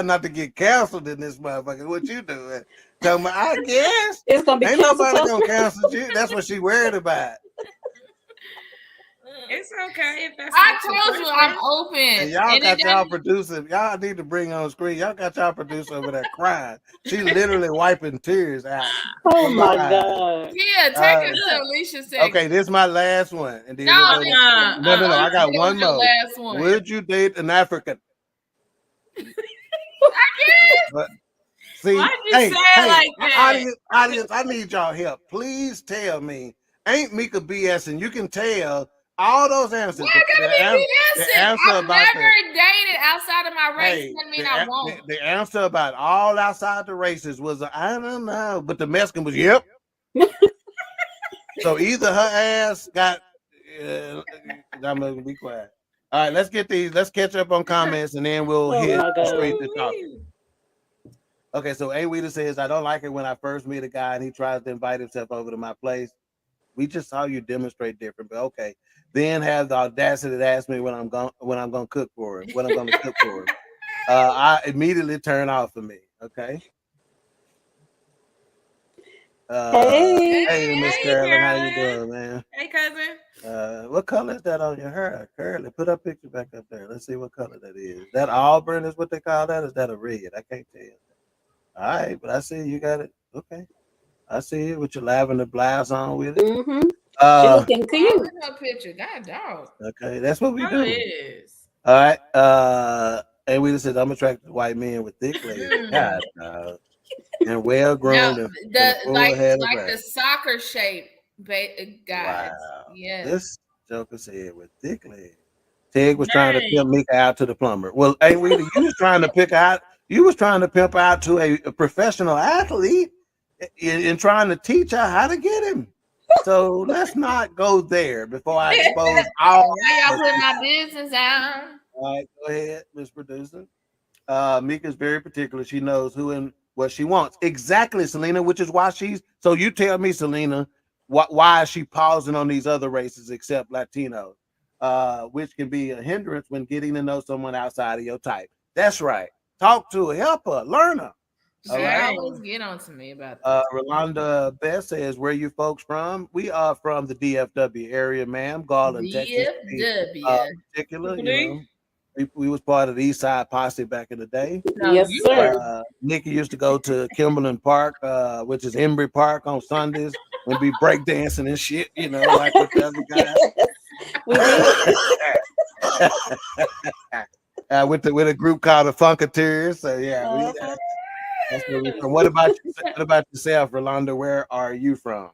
not to get canceled in this motherfucker. What you doing? Tell me, I guess. It's gonna be ain't nobody gonna cancel you. That's what she worried about. It's okay if that's. I told you I'm open. And y'all got y'all producer. Y'all need to bring on screen. Y'all got y'all producer over there crying. She literally wiping tears out. Oh my God. Yeah, take it to Alicia section. Okay, this is my last one. And then no. I got one more. Last one. Would you date an African? I guess. But, see, why'd you say it like that? Audience, I need y'all help. Please tell me, ain't Mika BS? And you can tell all those answers. Why gotta be BS? I've never dated outside of my race. Doesn't mean I won't. The answer about all outside the races was I don't know, but the Mexican was yep. So either her ass got. I'm gonna be quiet. All right, let's get these. Let's catch up on comments and then we'll hit straight to talk. Okay, so A Weeder says, I don't like it when I first meet a guy and he tries to invite himself over to my place. We just saw you demonstrate different, but okay. Then have the audacity to ask me when I'm gonna cook for him. What I'm gonna cook for him. I immediately turn off for me. Okay. Hey, Miss Carolyn, how you doing, man? Hey, cousin. What color is that on your hair? Curly, put that picture back up there. Let's see what color that is. That auburn is what they call that? Is that a red? I can't tell. All right, but I see you got it. Okay. I see you with your lavender blouse on with it. Mm-hmm. She looking cute. Her picture. God dog. Okay, that's what we do. Is. All right. And we just said I'm attracted to white men with thick legs. God, and well grown. No, like the soccer shape guys. Wow. Yeah. This joker said with thick legs. Ted was trying to pimp Mika out to the plumber. Well, hey, you was trying to pick out. You was trying to pimp out to a professional athlete and trying to teach her how to get him. So let's not go there before I expose all. Why y'all putting my business out? All right, go ahead, Miss Producer. Mika's very particular. She knows who and what she wants. Exactly, Selena, which is why she's. So you tell me, Selena, why is she pausing on these other races except Latinos? which can be a hindrance when getting to know someone outside of your type. That's right. Talk to her, help her, learn her. All right. Always get on to me about that. Rolanda Best says, where you folks from? We are from the DFW area, ma'am. Garland, Texas. Particular, you know. We was part of the East Side Posse back in the day. Yes, sir. Nikki used to go to Kimberlin Park, which is Embry Park on Sundays, and be breakdancing and shit, you know, like with the other guys. With a group called the Funketeers. So yeah, that's where we're from. What about yourself, Rolanda? Where are you from?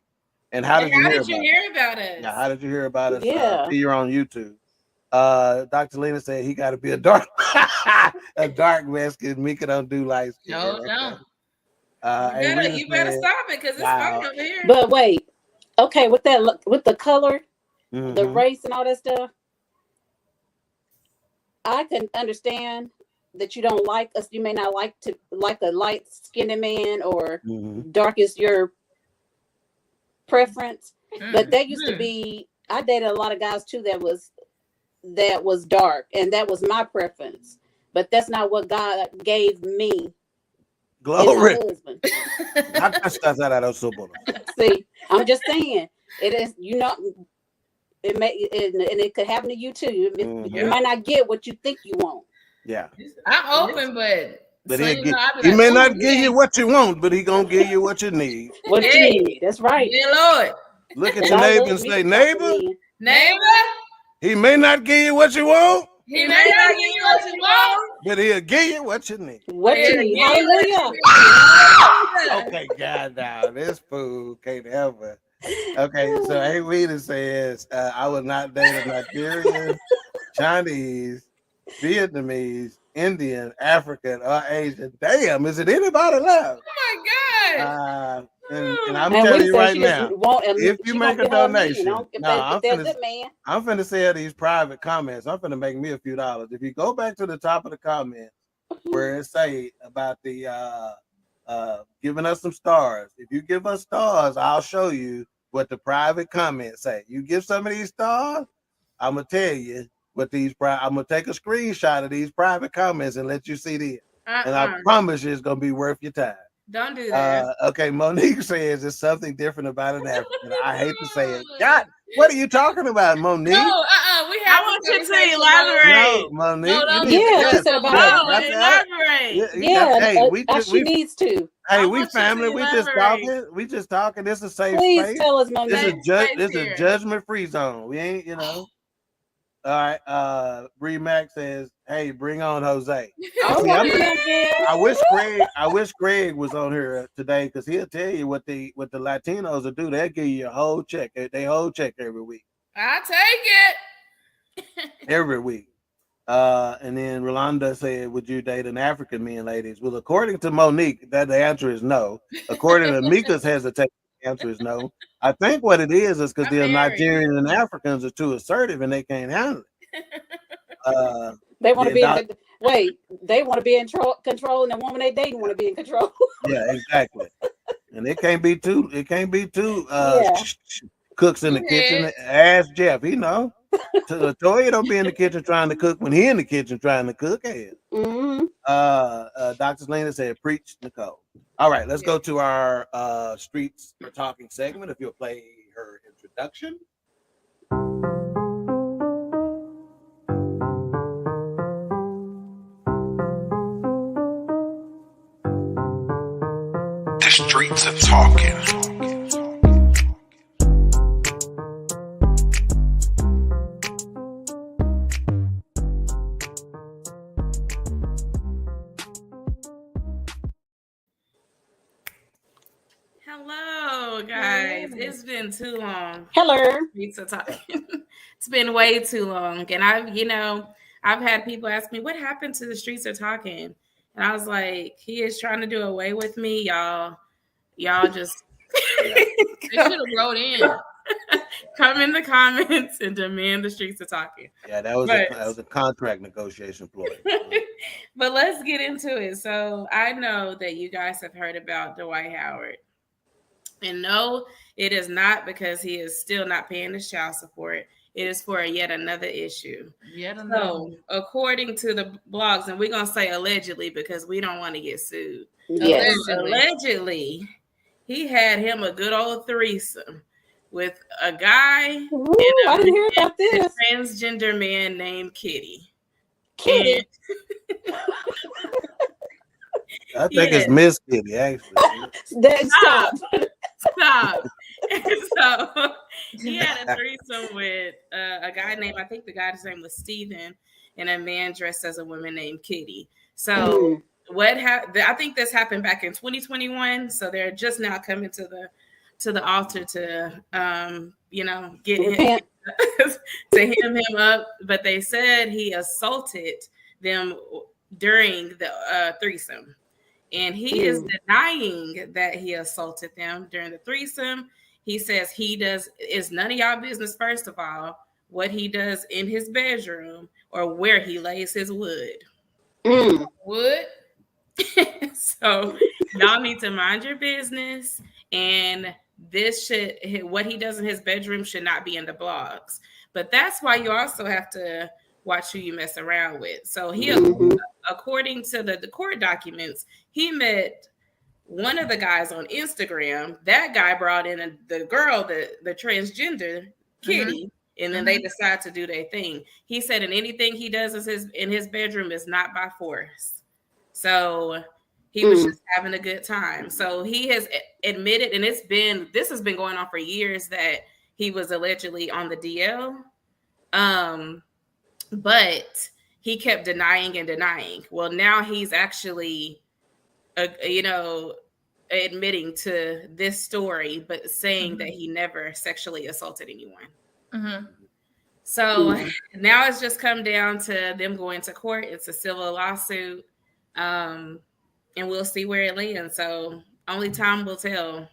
And how did you hear about us? Yeah, how did you hear about us? Yeah, you're on YouTube. Dr. Lena said he got to be a dark Mexican. Mika don't do light skin. No, don't. You better stop it because it's funny over here. But wait, okay, with the color, the race, and all that stuff, I can understand that you don't like us. You may not like a light-skinned man or dark is your preference. But that used to be. I dated a lot of guys too that was dark, and that was my preference. But that's not what God gave me. Glory. See, I'm just saying it is. You know, it may and it could happen to you too. You might not get what you think you want. Yeah, I'm open, but he may not give you what you want, but he gonna give you what you need. What you need. That's right. Dear Lord. Look at your neighbor and say, neighbor. Neighbor. He may not give you what you want. He may not give you what you want, but he'll give you what you need. What you need. Hallelujah. Okay, God, now this fool can't ever. Okay, so A. Weeder says, I would not date a Nigerian, Chinese, Vietnamese, Indian, African, or Asian. Damn, is it anybody left? Oh my God. And I'm telling you right now, if you make a donation, I'm finna sell these private comments. I'm finna make me a few dollars. If you go back to the top of the comment where it say about the giving us some stars, if you give us stars, I'll show you what the private comments say. You give some of these stars, I'm gonna tell you what these. I'm gonna take a screenshot of these private comments and let you see this, and I promise you it's gonna be worth your time. Don't do that. Okay, Monique says there's something different about an African. I hate to say it. God, what are you talking about, Monique? No, I want you to elaborate. No, Monique. Elaborate. She needs to. Hey, we family. We just talking. We just talking. This is a safe space. Please tell us, Monique. This is a judgment-free zone. We ain't, you know. All right, Bree Mac says, "Hey, bring on Jose." I wish Greg was on here today because he'll tell you what the Latinos will do. They'll give you a whole check. They whole check every week. I take it every week. And then Rolanda said, "Would you date an African man, ladies?" Well, according to Monique, that the answer is no. According to Mika's hesitation, the answer is no. I think what it is because the Nigerians and Africans are too assertive and they can't handle it. They want to be they want to be in control, and the woman they dating want to be in control. Yeah, exactly. And it can't be two cooks in the kitchen. Ask Jeff, he know. Toya don't be in the kitchen trying to cook when he in the kitchen trying to cook. Dr. Lena said, "Preach, Nicole." All right, let's go to our streets talking segment. If you'll play her introduction. The streets are talking. Hello, guys. It's been too long. Hello. Streets are talking. It's been way too long, and I've had people ask me what happened to the streets are talking. And I was like, he is trying to do away with me, y'all. Y'all just they should have wrote in. Come in the comments and demand the streets are talking. Yeah, that was a contract negotiation ploy. But let's get into it. So I know that you guys have heard about Dwight Howard. And no, it is not because he is still not paying his child support. It is for yet another issue. Yet another. So, according to the blogs, and we're gonna say allegedly because we don't want to get sued. Yes. Allegedly, he had him a good old threesome with a guy Ooh, I didn't hear about and a this. transgender man named Kitty. Kitty. I think it's Miss Kitty, actually. Stop. Stop. So he had a threesome with a guy named, I think the guy's name was Steven, and a man dressed as a woman named Kitty. So what happened? I think this happened back in 2021. So they're just now coming to the altar to get him to hem him up. But they said he assaulted them during the threesome. And he is denying that he assaulted them during the threesome. He says it's none of y'all business, first of all, what he does in his bedroom or where he lays his wood. Wood? So y'all need to mind your business. And what he does in his bedroom should not be in the blogs. But that's why you also have to watch who you mess around with. So according to the court documents, he met one of the guys on Instagram. That guy brought in the girl, the transgender Kitty, and then they decide to do their thing. He said, and anything he does in his bedroom is not by force. So he was just having a good time. So he has admitted, and this has been going on for years, that he was allegedly on the DL. But he kept denying and denying. Well, now he's actually, admitting to this story, but saying that he never sexually assaulted anyone. So now it's just come down to them going to court. It's a civil lawsuit, and we'll see where it lands. So only time will tell.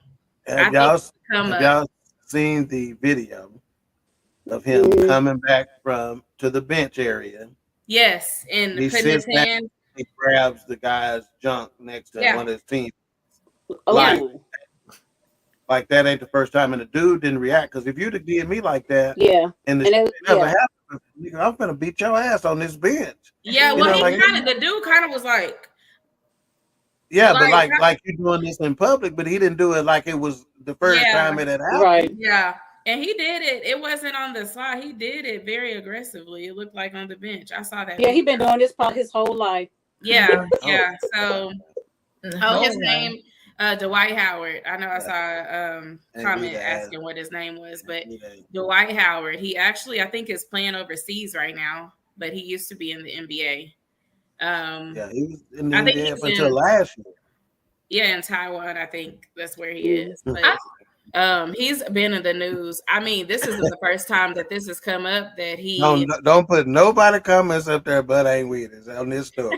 Have y'all seen the video of him coming back to the bench area? Yes, and he putting his hand. He grabs the guy's junk next to one of his team. Like that ain't the first time, and the dude didn't react. Because if you'd have did me like that, and it never happened, I'm gonna beat your ass on this bench. Yeah, well, the dude kind of was like, but like you doing this in public, but he didn't do it like it was the first time it had happened. Right. Yeah. And he did it. It wasn't on the side. He did it very aggressively. It looked like on the bench. I saw that. Yeah, he's been doing this his whole life. Yeah, yeah. So, his name, Dwight Howard. I know I saw a comment asking what his name was, but Dwight Howard. He actually, I think, is playing overseas right now, but he used to be in the NBA. He was in the NBA up until last year. Yeah, in Taiwan, I think that's where he is. But he's been in the news. I mean, this isn't the first time that this has come up that he don't put nobody comments up there but ain't with us on this story.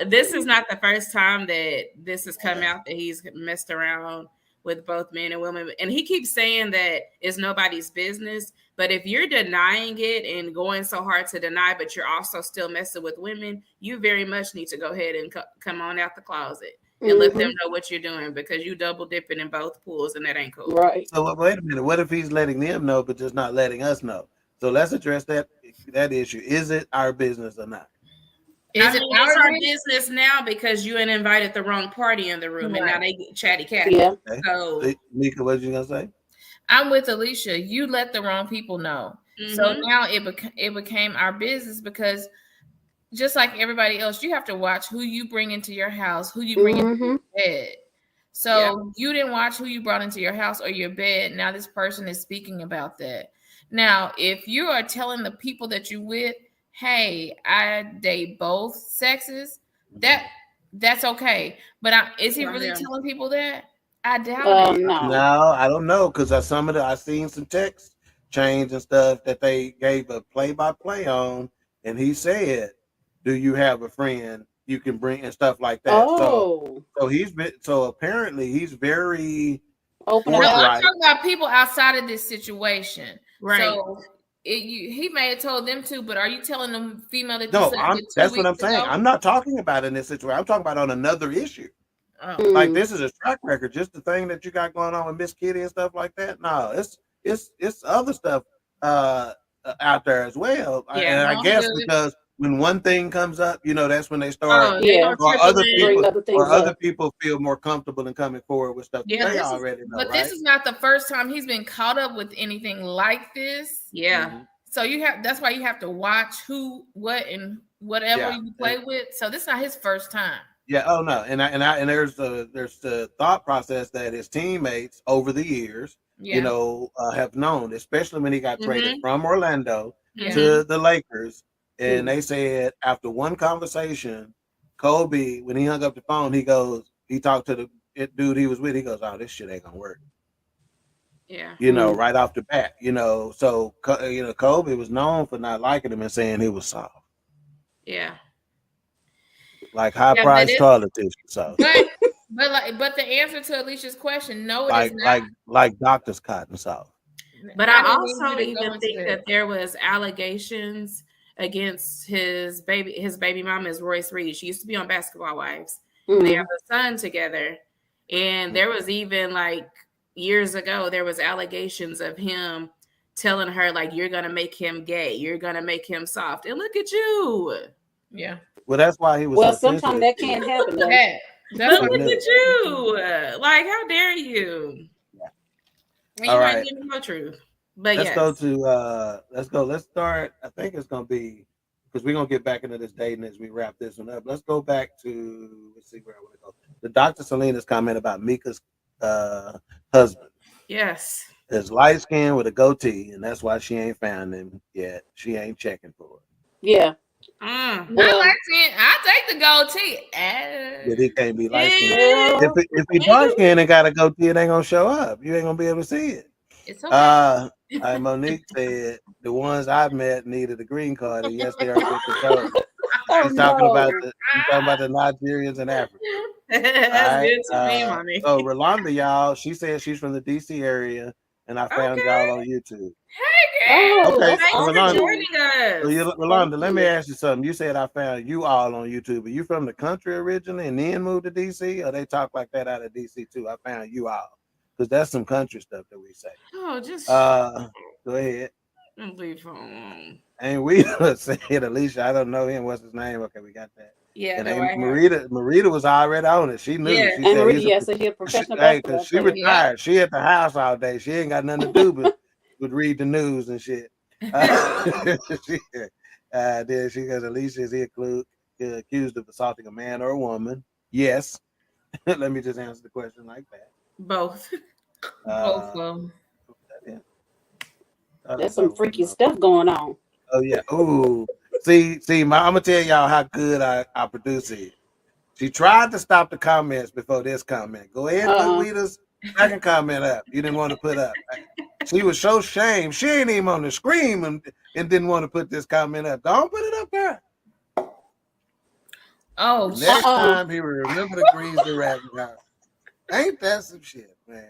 This is not the first time that this has come out that he's messed around with both men and women. And he keeps saying that it's nobody's business. But if you're denying it and going so hard to deny, but you're also still messing with women, you very much need to go ahead and come on out the closet and let them know what you're doing, because you double dipping in both pools, and that ain't cool. Right. So wait a minute. What if he's letting them know, but just not letting us know? So let's address that issue. Is it our business or not? It's our business now because you invited the wrong party in the room, and now they get chatty catty. Yeah. Okay. So, Mika, what you gonna say? I'm with Alicia. You let the wrong people know. So now it became our business, because just like everybody else, you have to watch who you bring into your house, who you bring into your bed. So you didn't watch who you brought into your house or your bed. Now this person is speaking about that. Now, if you are telling the people that you with, hey, I date both sexes, that's okay. But is he really telling people that? I doubt it. No, I don't know, because I seen some text change and stuff that they gave a play-by-play on, and he said, "Do you have a friend you can bring?" and stuff like that. So apparently he's very open. No, I'm talking about people outside of this situation, right? So he may have told them to, but are you telling them female that? That's what I'm saying. I'm not talking about in this situation. I'm talking about on another issue. Like this is a track record, just the thing that you got going on with Miss Kitty and stuff like that. No, it's other stuff out there as well. Yeah, And I all guess good. because when one thing comes up, that's when they start. Oh, they Yeah. gonna Or triple other in. Bring people, other things other up. people feel more comfortable in coming forward with stuff Yeah, that they this is- already know, But right? this is not the first time he's been caught up with anything like this. Yeah. Mhm. So that's why you have to watch who, what, and whatever Yeah. you play with. So this is not his first time. Yeah. Oh no. And there's the thought process that his teammates over the years, Yeah. have known, especially when he got traded Mhm. from Orlando Yeah. to the Lakers. And Mhm. they said after one conversation, Kobe, when he hung up the phone, he talked to the dude he was with. He goes, "Oh, this shit ain't gonna work." Yeah. Right off the bat. So Kobe was known for not liking him and saying he was soft, Yeah. like high Yeah, priced but toilet tissue. So but the answer to Alicia's question, no, it is not. like doctor's cotton soft. But I I didn't need also you to go even into think that. that there was allegations against his baby mama is Royce Reed. She used to be on Basketball Wives. They Mhm. have a son together. And there was even like years ago, there was allegations of him telling her, like, you're gonna make him gay, you're gonna make him soft. And look at you. Yeah. Well, that's why he was. Well, so sometimes sensitive that to can't it. happen though. That, But that's look what knew. at you. Like, how dare you? And All you might right. get no truth. But Let's yes. go to let's start. I think it's gonna be because we're gonna get back into this dating as we wrap this one up. Let's go back to let's see where I want to go. The Dr. Selena's comment about Mika's husband Yes. is light skinned with a goatee, and that's why she ain't found him yet. She ain't checking for it. Yeah. Mm. not Well- like saying, I take the goatee. But he can't be light skinned. Yeah. If he dark skinned and got a goatee, it ain't gonna show up. You ain't gonna be able to see it. It's okay. Monique said the ones I've met needed a green card, and yes, they are good to go. Oh, She's talking no. about the Nigerians and Africa. That's All right, good to me, mommy. So Rolanda, y'all, she said she's from the DC area, and I found Okay. y'all on YouTube. Oh, Okay, that's Thanks for Rolanda. joining us. So Rolanda, let me ask you something. You said I found you all on YouTube. Are you from the country originally and then moved to DC, or they talk like that out of DC too? I found you all because that's some country stuff that we say. Oh, just Go ahead. leave alone. And we said Alicia, I don't know him. What's his name? Okay, we got that. Yeah, And no, then I have. Marita was already on it. She knew. Yeah. She And said Maria, he's a- yes, so she's a professional Hey, basketball because she player. retired. She at the house all day. She ain't got nothing to do but read the news and shit. Then she goes, Alicia, is he accused of assaulting a man or a woman? Yes. Let me just answer the question like that. Both. Both of them. There's some freaky stuff going on. Oh yeah. Ooh. See, I'm gonna tell y'all how good our producer is. She tried to stop the comments before this comment. Go ahead and put Rita's second comment up. You didn't want to put up. She was so shamed. She ain't even on the screen and didn't want to put this comment up. Don't put it up there. Oh, Next time he will remember to grease the rabbit house. Ain't that some shit, man?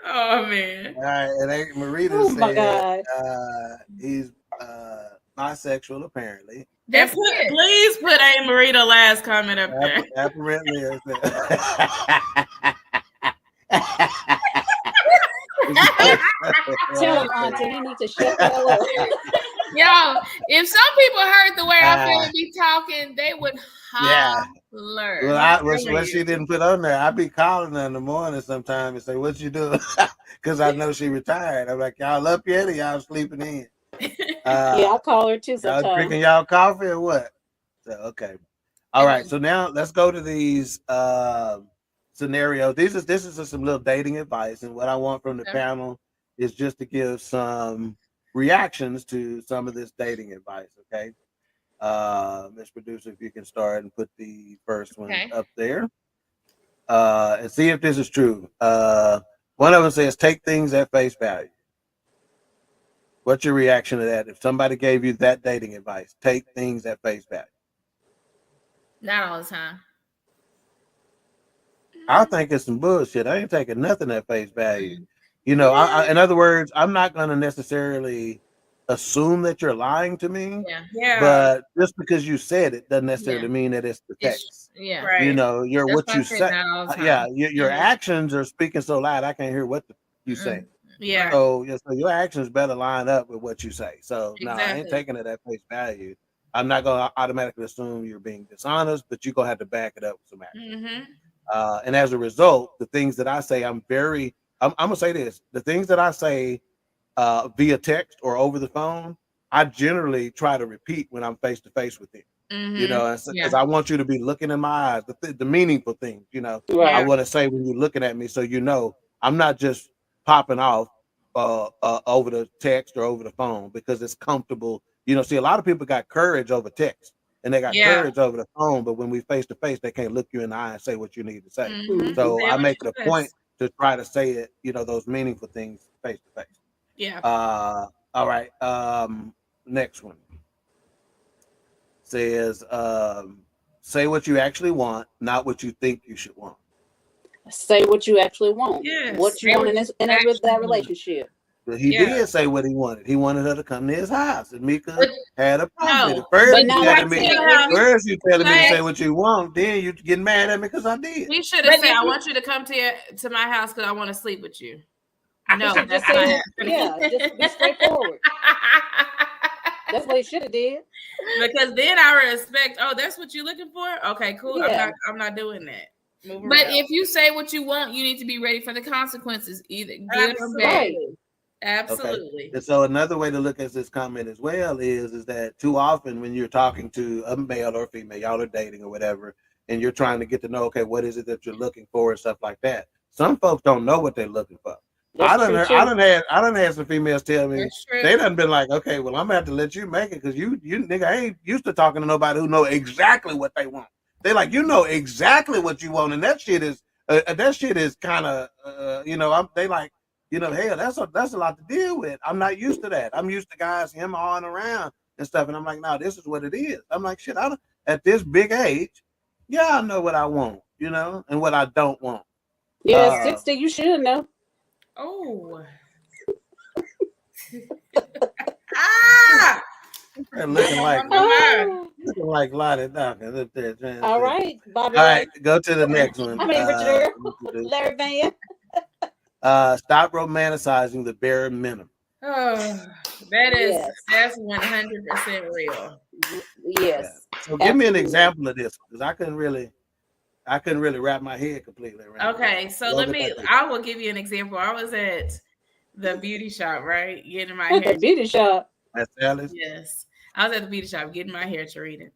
Oh man. All right, and Marita Oh my said God. he's bisexual apparently. And please put A. Marita last comment up there. Apparently. Tell him, Auntie, he needs to shut the hell up. Y'all, if some people heard the way I feel to be talking, they would Yeah. holler. Well, what she didn't put on there, I be calling her in the morning sometime and say, "What you doing?" Because I know she retired. I'm like, "Y'all up yet or y'all sleeping in?" Yeah, I call her too Y'all sometimes. drinking y'all coffee or what? So okay, all right. So now let's go to these scenarios. This is just some little dating advice, and what I want from the panel is just to give some reactions to some of this dating advice. Okay, Ms. Producer, if you can start and put the first one up there, and see if this is true. One of them says, "Take things at face value." What's your reaction to that? If somebody gave you that dating advice, take things at face value. Not all the time. I think it's some bullshit. I ain't taking nothing at face value. You know, in other words, I'm not going to necessarily assume that you're lying to me. Yeah. But just because you said it doesn't necessarily mean that it's the case. Right. You know, That's what why you I said say. not all the time. Yeah, your actions are speaking so loud I can't hear what you say. Yeah. So your actions better line up with what you say. So no, I ain't Exactly. taking it at face value. I'm not gonna automatically assume you're being dishonest, but you're gonna have to back it up with some action. Mm-hmm. And as a result, the things that I say, I'm gonna say this: the things that I say via text or over the phone, I generally try to repeat when I'm face to face with them. You know, because I want you to be looking in my eyes, the meaningful things. You know, I Right. want to say when you're looking at me, so you know I'm not just popping off over the text or over the phone because it's comfortable. You know, see, a lot of people got courage over text and they got Yeah. courage over the phone, but when we face to face, they can't look you in the eye and say what you need to say. Mm-hmm. So Say I what make you it a best. point to try to say it, you know, those meaningful things face to face. Yeah. All right. Next one says, say what you actually want, not what you think you should want. Say what you actually want. Yes. What you Say want what in you that actually want. relationship. But he Yeah. did say what he wanted. He wanted her to come to his house, and Mika But- had a problem with No. it. First, But you now telling like me, I said, first you telling me to Say- say what you want, then you getting mad at me because I did. He should have But said, if "I you- want you to come to my house because I want to sleep with you." he No, should that's just not said, happening. yeah, just be straightforward. That's what he should have did. Because then I respect. Oh, that's what you're looking for. Okay, cool. Yeah. I'm not doing that. Move But around. if you say what you want, you need to be ready for the consequences, either good or bad. Absolutely. Absolutely. And so another way to look at this comment as well is that too often when you're talking to a male or female, y'all are dating or whatever, and you're trying to get to know, okay, what is it that you're looking for and stuff like that. Some folks don't know what they're looking for. I done had some females tell me That's true. they done been like, okay, well, I'm gonna have to let you make it because you nigga I ain't used to talking to nobody who know exactly what they want. They like, you know exactly what you want, and that shit is kind of you know, they like, you know, hell, that's a lot to deal with. I'm not used to that. I'm used to guys him on around and stuff, and I'm like, no, this is what it is. I'm like, shit, I don't, at this big age, yeah, I know what I want, you know, and what I don't want. Yeah, 60, you should know. Oh. Looking like Oh. looking like Lottie Dawkins up there. All right, Bobby. All right, go to the next one. I mean, Richard Earl, Larry Van. Stop romanticizing the bare minimum. Oh, that's 100% real. Yes. So give me an example of this because I couldn't really wrap my head completely around. Okay, so I will give you an example. I was at the beauty shop, right? Getting my hair. The beauty shop. That's Alice. Yes. I was at the beauty shop getting my hair treated.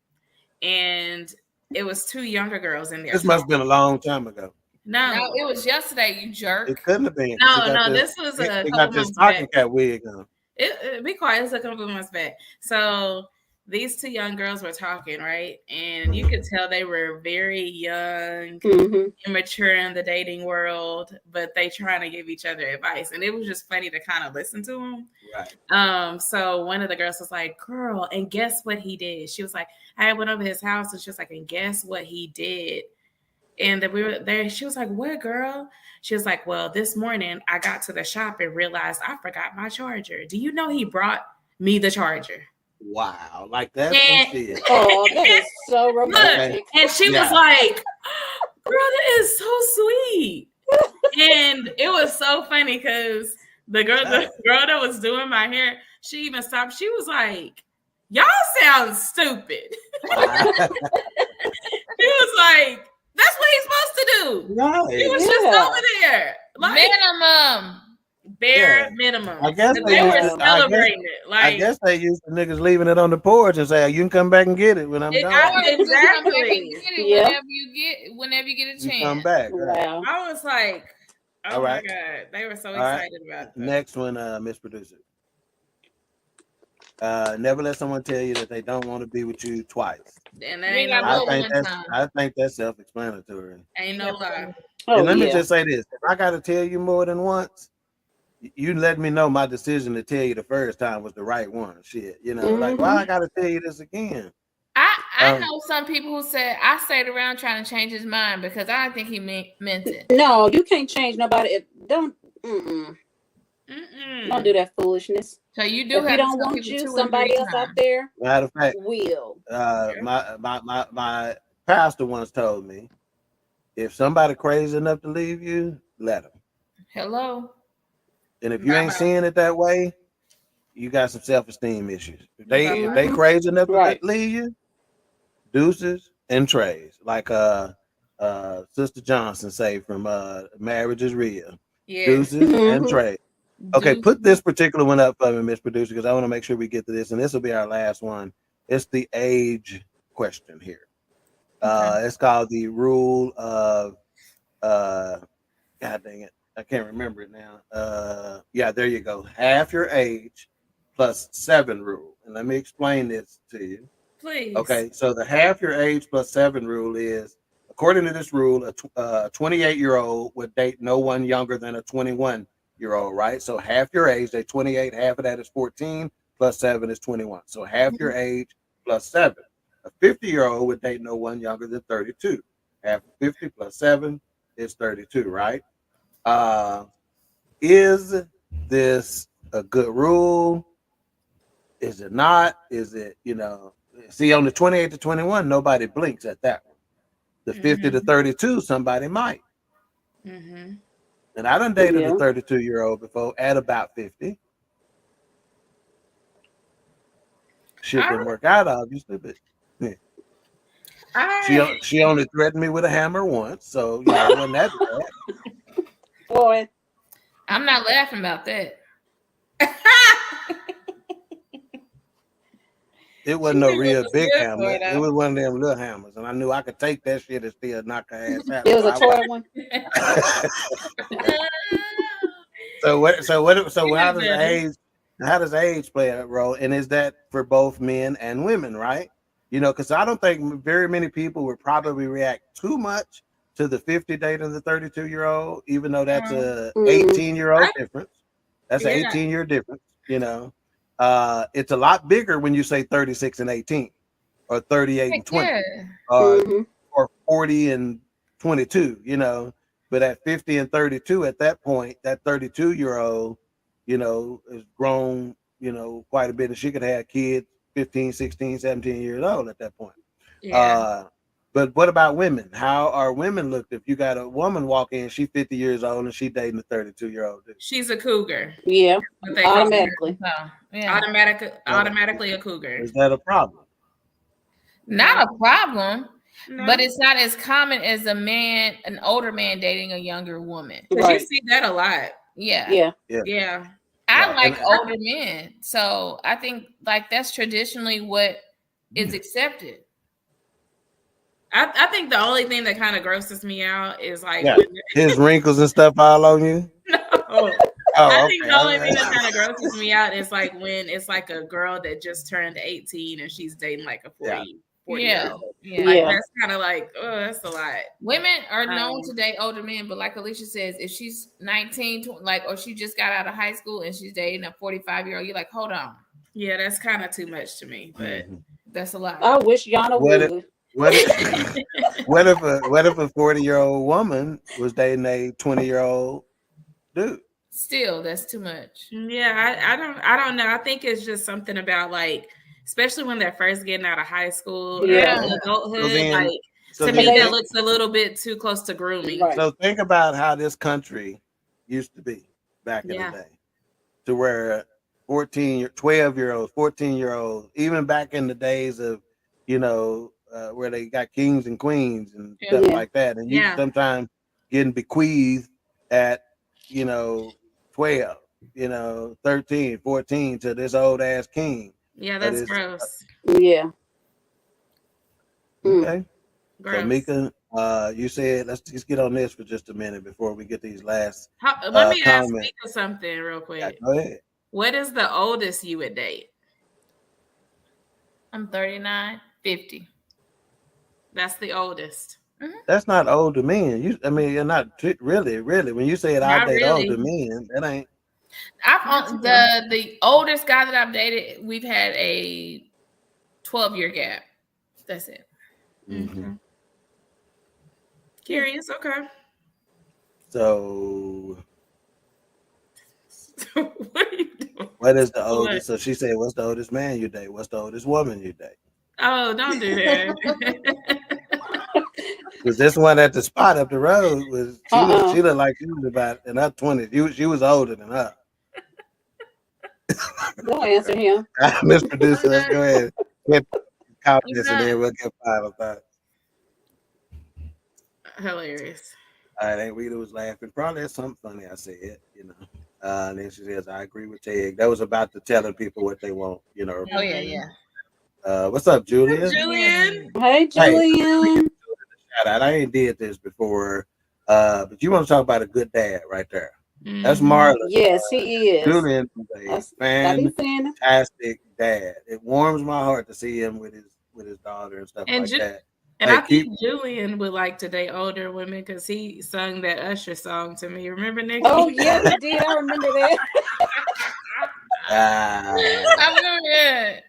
And it was two younger girls in there. This must have been a long time ago. No, it was yesterday, you jerk. It couldn't have been. No, this was a They couple got this months stocking back. cap wig on. Be quiet. It's a couple of months back. So these two young girls were talking, right? And you could tell they were very young, immature in the dating world, but they trying to give each other advice. And it was just funny to kind of listen to them. Right. So one of the girls was like, girl, and guess what he did? She was like, I went over his house and she was like, and guess what he did? And then we were there. She was like, what, girl? She was like, well, this morning I got to the shop and realized I forgot my charger. Do you know he brought me the charger? Wow. Like that. Oh, that is so romantic. And she was like, girl, that is so sweet. And it was so funny because the girl that was doing my hair, she even stopped. She was like, y'all sound stupid. She was like, that's what he's supposed to do. Right. He was just over there. Like, minimum. I guess they were celebrating it. Like, I guess they used the niggas leaving it on the porch and say, you can come back and get it when I'm done. Exactly. Whenever you get a chance. Come back. Wow. I was like, oh all right. my God. They were so excited about that. Next one, Miss Producer. Never let someone tell you that they don't want to be with you twice. And that ain't no I think that's self-explanatory. Ain't no lie. And let me just say this. If I got to tell you more than once, you let me know my decision to tell you the first time was the right one. Shit, you know, like, why I got to tell you this again? I know some people who said I stayed around trying to change his mind because I think he meant it. No, you can't change nobody. Don't do that foolishness. So you do. If you don't want you, somebody else out there. Matter of fact, will. My pastor once told me, if somebody crazy enough to leave you, let them. Hello. And if you ain't seeing it that way, you got some self-esteem issues. If they crazy enough to leave you, deuces and trays. Like Sister Johnson say from Marriage is Real. Yeah. Deuces and trays. Okay, put this particular one up for me, Miss Producer, because I want to make sure we get to this, and this will be our last one. It's the age question here. It's called the rule of God dang it, I can't remember it now. Yeah, there you go. Half your age plus 7 rule. And let me explain this to you. Please. Okay, so the half your age plus 7 rule is, according to this rule, a 28-year-old would date no one younger than a 21-year-old, right? So half your age, they 28, half of that is 14, plus 7 is 21. So half your age plus 7. A 50-year-old would date no one younger than 32. Half of 50 plus 7 is 32, right? Is this a good rule? Is it not? Is it, see, on the 28 to 21, nobody blinks at that one. The 50 to 32, somebody might. And I done dated a 32-year-old before at about 50. Shit didn't work out, obviously, but she only threatened me with a hammer once, so it wasn't that bad. Boy, I'm not laughing about that. It wasn't no real big hammer. It was one of them little hammers, and I knew I could take that shit and still knock her ass out. It was a toy one. So how does age play a role? And is that for both men and women, right? Because I don't think very many people would probably react too much to the 50 dating the 32-year-old, even though that's a 18-year-old difference. That's an 18-year difference, It's a lot bigger when you say 36 and 18 or 38 and 20 or 40 and 22, but at 50 and 32 at that point, that 32-year-old, is grown, quite a bit, and she could have kids 15, 16, 17 years old at that point. But what about women? How are women looked if you got a woman walk in, she's 50 years old and she dating a 32-year-old dude? She's a cougar. Yeah, automatically. Automatically a cougar. Is that a problem? Not a problem, but it's not as common as an older man dating a younger woman. You see that a lot. Yeah. I like and older men, so I think that's traditionally what is accepted. I think the only thing that kind of grosses me out is his wrinkles and stuff all on you. No. I think the only thing that kind of grosses me out is when it's like a girl that just turned 18 and she's dating like a 40-year-old. That's kind of that's a lot. Women are known to date older men, but like Alicia says, if she's 19, or she just got out of high school and she's dating a 45-year-old, you're like, hold on. Yeah, that's kind of too much to me, but that's a lot. I wish Yana would. What if a 40-year-old woman was dating a 20-year-old dude? Still, that's too much. Yeah, I don't know. I think it's just something about especially when they're first getting out of high school, adulthood. To me, that looks a little bit too close to grooming. Right. So think about how this country used to be back in the day, to where 12-year-olds, 14-year-olds, even back in the days of, where they got kings and queens and stuff like that. And you sometimes getting bequeathed at, 12, 13, 14 to this old ass king. Yeah, that's gross. Yeah. Okay. Gross. So Mika, you said, let's just get on this for just a minute before we get these last. Let me ask Mika something real quick. Yeah, go ahead. What is the oldest you would date? I'm 39, 50. That's the oldest. That's not older men. You're not really. When you say I date older men, that ain't. The oldest guy that I've dated, we've had a 12-year gap. That's it. Curious, okay. So what are you doing? What is the oldest? So she said, "What's the oldest man you date? What's the oldest woman you date?" Oh, don't do that. Because this one at the spot up the road was she looked like she was about in her 20s. She was older than her. Don't answer him. Miss Producer, let's go ahead. Get comments and not- then we'll get final thoughts. Hilarious. All right, Aunt Rita was laughing. Probably that's something funny I said, you know. And then she says, I agree with Ted. That was about the telling people what they want, you know. Oh yeah. What's up, Julia? Julian. Hey, Julian. Shout out. I ain't did this before. But you want to talk about a good dad right there. That's Marlon. Yes, he is. Julian is a I be saying it. fantastic dad. It warms my heart to see him with his daughter and stuff And like that. And Like, I think Julian would like to date older women because he sung that Usher song to me. Remember, Nikki? Oh, yeah, he did. I remember that. I remember that.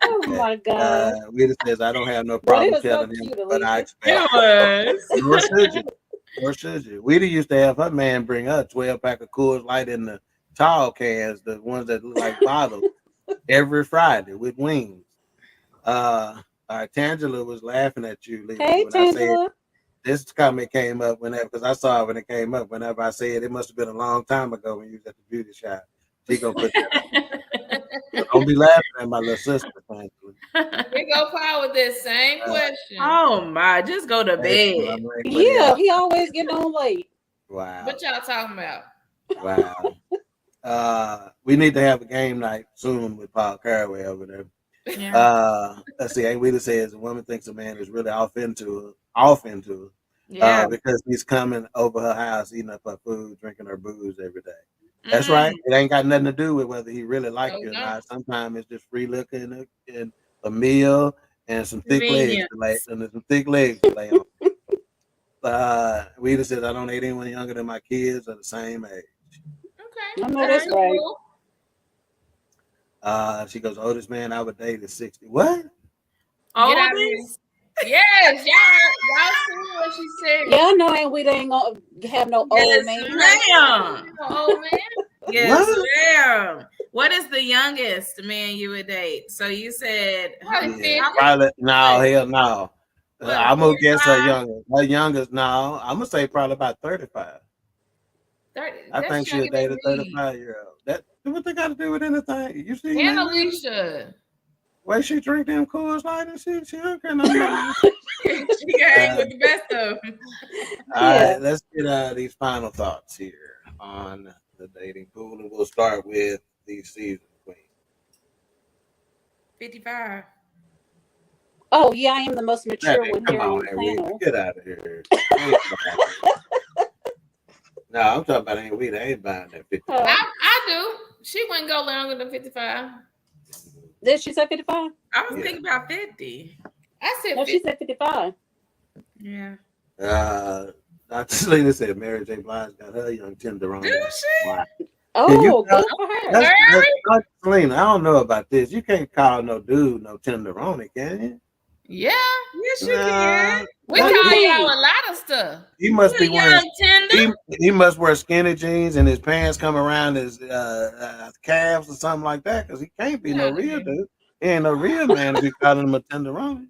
Oh, my God. Rita says, I don't have no But it problem was so telling him cute, what I Alicia. expect. It was. Nor should you. Nor should you. Rita used to have her man bring her a 12-pack of Coors Light in the tall cans, the ones that look like bottles, every Friday with wings. Tangela was laughing at you, Lisa, Hey, when I said Tangela. this comment came up because I saw it when it came up. Whenever I said it must have been a long time ago when you was at the beauty shop. She gonna put that. Don't be laughing at my little sister, Tangela. We go Paul with this same question. Oh my, just go to bed. Yeah, he always getting on late. Wow. What y'all talking about? Wow. We need to have a game night soon with Paul Caraway over there. Yeah. Let's see. Aunt Rita says a woman thinks a man is really off into her. Yeah. Because he's coming over her house, eating up her food, drinking her booze every day. That's right. It ain't got nothing to do with whether he really liked you or not. Sometimes it's just free looking and a meal and some thick legs to lay on. Rita says, I don't date anyone younger than my kids are the same age. Okay. I know that's right. She goes, oldest man I would date is 60. What? Oldest? Yes, y'all see what she said. Y'all know we ain't gonna have no old man. Ma'am. Old man. Yes, ma'am. What is the youngest man you would date? So you said Probably no, hell no. I'm gonna guess her youngest. Her youngest, no. I'm gonna say probably about 35. 30. I think she'll date a 35-year-old. That what they got to do with anything? You see, and Alicia. Way she drink them Coors Light and shit, she don't care no more. She got with the best of them. All right, let's get these final thoughts here on the dating pool, and we'll start with the season queen. 55. Oh yeah, I am the most mature one Come here on, on the panel. get out of here. No, I'm talking about Aunt Rita. I ain't buying that 55. I do. She wouldn't go longer than 55. Did she say 55? I was thinking about 50. I said 50. No, she said 55. Yeah. Dr. Selena said Mary J. Blige got her young Tenderoni. Do she? Wow. Oh, good for her. Dr. Selena, I don't know about this. You can't call no dude no Tenderoni, can you? Yeah. Yes, you can. We call y'all a lot of stuff. He must be wearing. Tender. He must wear skinny jeans and his pants come around his calves or something like that, because he can't be no real dude. He ain't no real man if you calling him a Tenderoni.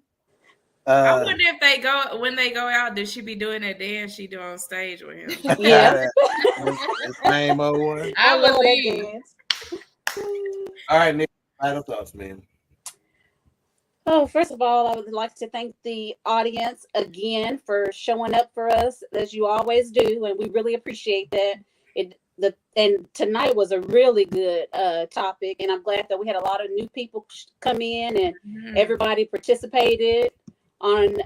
I wonder if when they go out, does she be doing that dance she do on stage with him? Yeah. The same old one. I love that believe. dance. All right, Nick. Final thoughts, man. Oh, first of all, I would like to thank the audience again for showing up for us as you always do, and we really appreciate that. And tonight was a really good topic, and I'm glad that we had a lot of new people come in and everybody participated on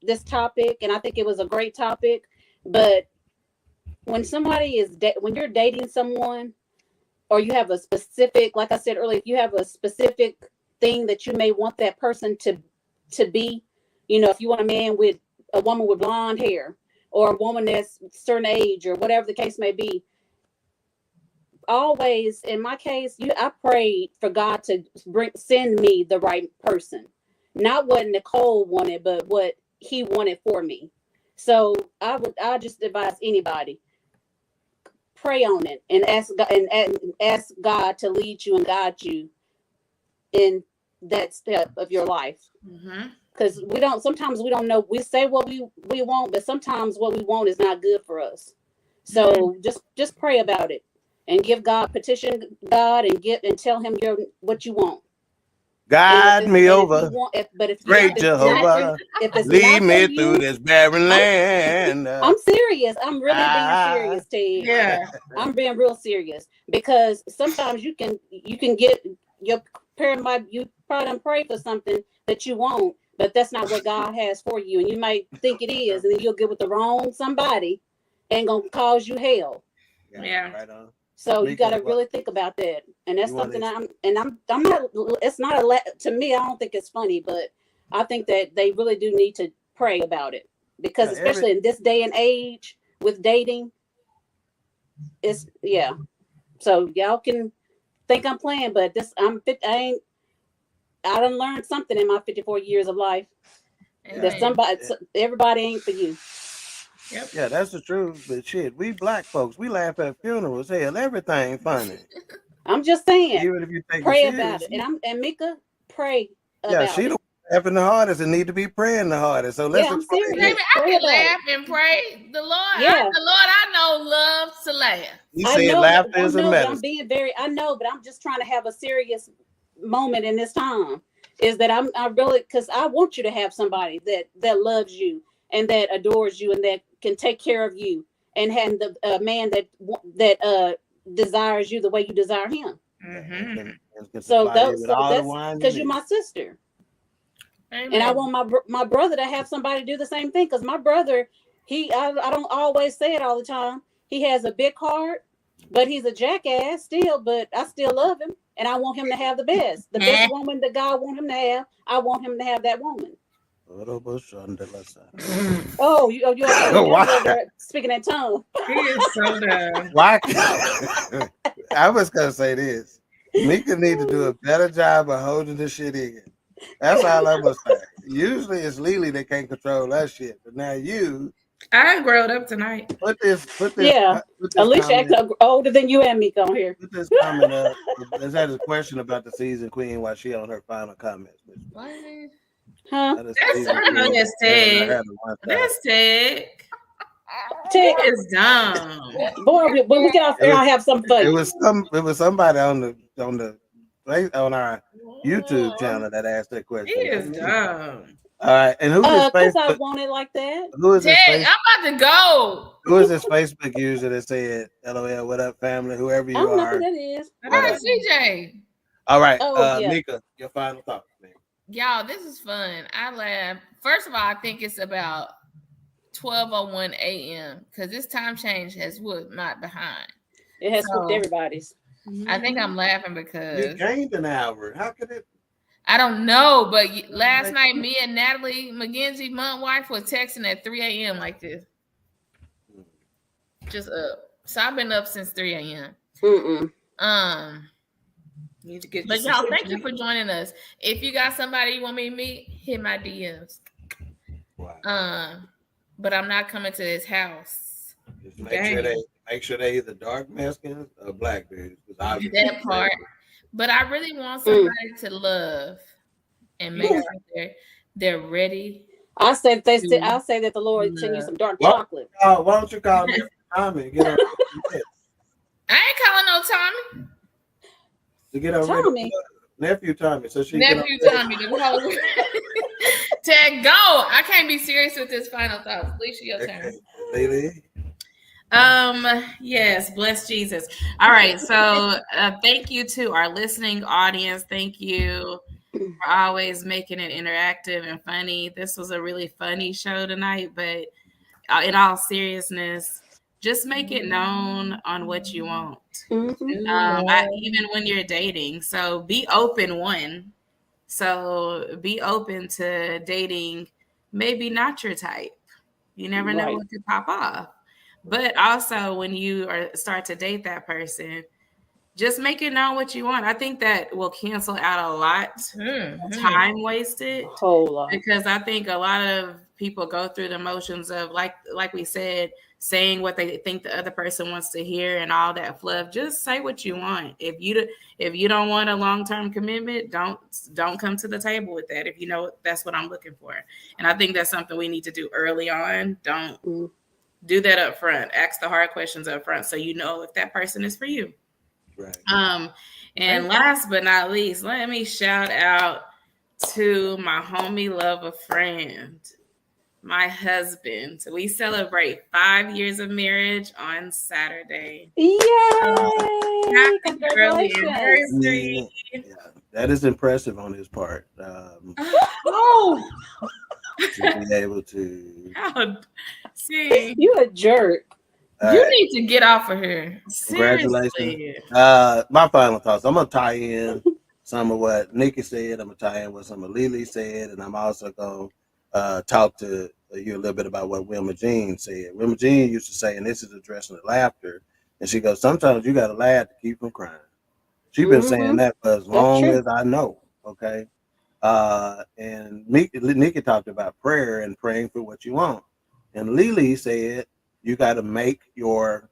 this topic, and I think it was a great topic. But when somebody is when you're dating someone, or you have a specific, like I said earlier, if you have a specific thing that you may want that person to be, if you want a woman with blonde hair, or a woman that's a certain age, or whatever the case may be, always, in my case, I prayed for God to send me the right person, not what Nicole wanted, but what He wanted for me. So I just advise anybody, pray on it and ask God to lead you and guide you in that step of your life. Because sometimes we don't know. We say what we want, but sometimes what we want is not good for us. So just pray about it and petition God and tell him what you want. Guide me over. Great if it's Jehovah. if it's Lead not me for through you, this barren land. I'm serious. I'm really being serious, Ted. Yeah. I'm being real serious because sometimes you can get your parent you probably pray for something that you want, but that's not what God has for you, and you might think it is, and then you'll get with the wrong somebody, and gonna cause you hell. Yeah. Right on. So you Mika, got to what- really think about that, and that's You wanna something I'm not. It's not to me. I don't think it's funny, but I think that they really do need to pray about it because, Yeah, especially in this day and age with dating, it's So y'all can think I'm playing, but I done learned something in my 54 years of life that everybody ain't for you. Yep. Yeah, that's the truth. But shit, we black folks, we laugh at funerals. Hell, everything funny. I'm just saying, Even if you take pray it about it. seriously. And Mika, pray Yeah, about she it. the one laughing the hardest and need to be praying the hardest. So let's Yeah, I'm explain serious. this. Baby, I Pray can about it. laugh and pray. The Lord Yeah. I know loves to laugh. He I said know, laughter I is a know, but I'm medicine. being but I'm just trying to have a serious moment in this time. Is that I really, because I want you to have somebody that loves you and that adores you and that can take care of you and have the man that desires you the way you desire him. Mm-hmm. So that's because you're my sister. Amen. And I want my brother to have somebody do the same thing because my brother, I don't always say it all the time. He has a big heart, but he's a jackass still. But I still love him, and I want him to have the best woman that God want him to have. I want him to have that woman. Oh, you're speaking in tongue. He is so dumb. Why? I was gonna say this. Mika need to do a better job of holding this shit in. That's all I must say. Usually it's Lily that can't control that shit, but now you. I growed up tonight. Put this. Yeah, Alicia acting older than you and Mika on here. Put this comment up. Let's have a question about the season queen while she on her final comments. Huh? I know that's Ted. That's Ted. Ted is dumb. Boy, when we get off air, I'll have some fun. It was somebody on our YouTube channel that asked that question. He is dumb. All right, and who's this Because Facebook? I want it like that. Who is this? Ted, I'm about to go. Who is this Facebook user that said "LOL"? What up, family? Whoever you I don't know are. who that is. Hi, CJ. All right, Yeah. Mika, your final thoughts, man. Y'all, this is fun. I laugh. First of all, I think it's about 12:01 a.m. because this time change has whooped not behind. It has whooped everybody's. I think I'm laughing You because gained an hour. How could it? I don't know, but last night me and Natalie McGenzie, Munt wife, was texting at 3 a.m. like this. Just up. So I've been up since 3 a.m. Need to get But y'all, thank you for joining us. If you got somebody you want me to meet, hit my DMs. Wow. But I'm not coming to his house. Just make sure they either dark Mexicans or black dudes. That part. But I really want somebody to love and make sure they're ready. I say that the Lord send you some dark chocolate. Why don't you call me Tommy and get on? I ain't calling no Tommy. To get on Tommy. Nephew Tommy. So she Nephew Tommy. Ted, go. I can't be serious with this final thought. Alicia, your turn. Lily. Yes, bless Jesus. All right, so thank you to our listening audience. Thank you for always making it interactive and funny. This was a really funny show tonight, but in all seriousness, just make it known on what you want. Even when you're dating. So be open, one. So be open to dating maybe not your type. You never know what could pop off. But also when you start to date that person, just make it known what you want. I think that will cancel out a lot of time wasted. Whole lot. Because I think a lot of people go through the motions of like we said, saying what they think the other person wants to hear and all that fluff. Just say what you want. If you don't want a long-term commitment, don't come to the table with that. If you know that's what I'm looking for. And I think that's something we need to do early on. Don't do that up front. Ask the hard questions up front so you know if that person is for you. Right. And last but not least, let me shout out to my homie lover friend, my husband. So we celebrate 5 years of marriage on Saturday. Yay! Happy early Congratulations. anniversary. Yeah, that is impressive on his part. Oh, To be able to. see, You a jerk. You need to get off of here. Congratulations. seriously. My final thoughts. I'm gonna tie in some of what Nikki said. I'm gonna tie in what some of Lily said, and I'm also gonna talk to you a little bit about what Wilma Jean said. Wilma Jean used to say, and this is addressing the laughter, and she goes, "Sometimes you gotta laugh to keep from crying." She's been saying that for as long as I know. Okay. And Nikki talked about prayer and praying for what you want, and Lily said you got to make your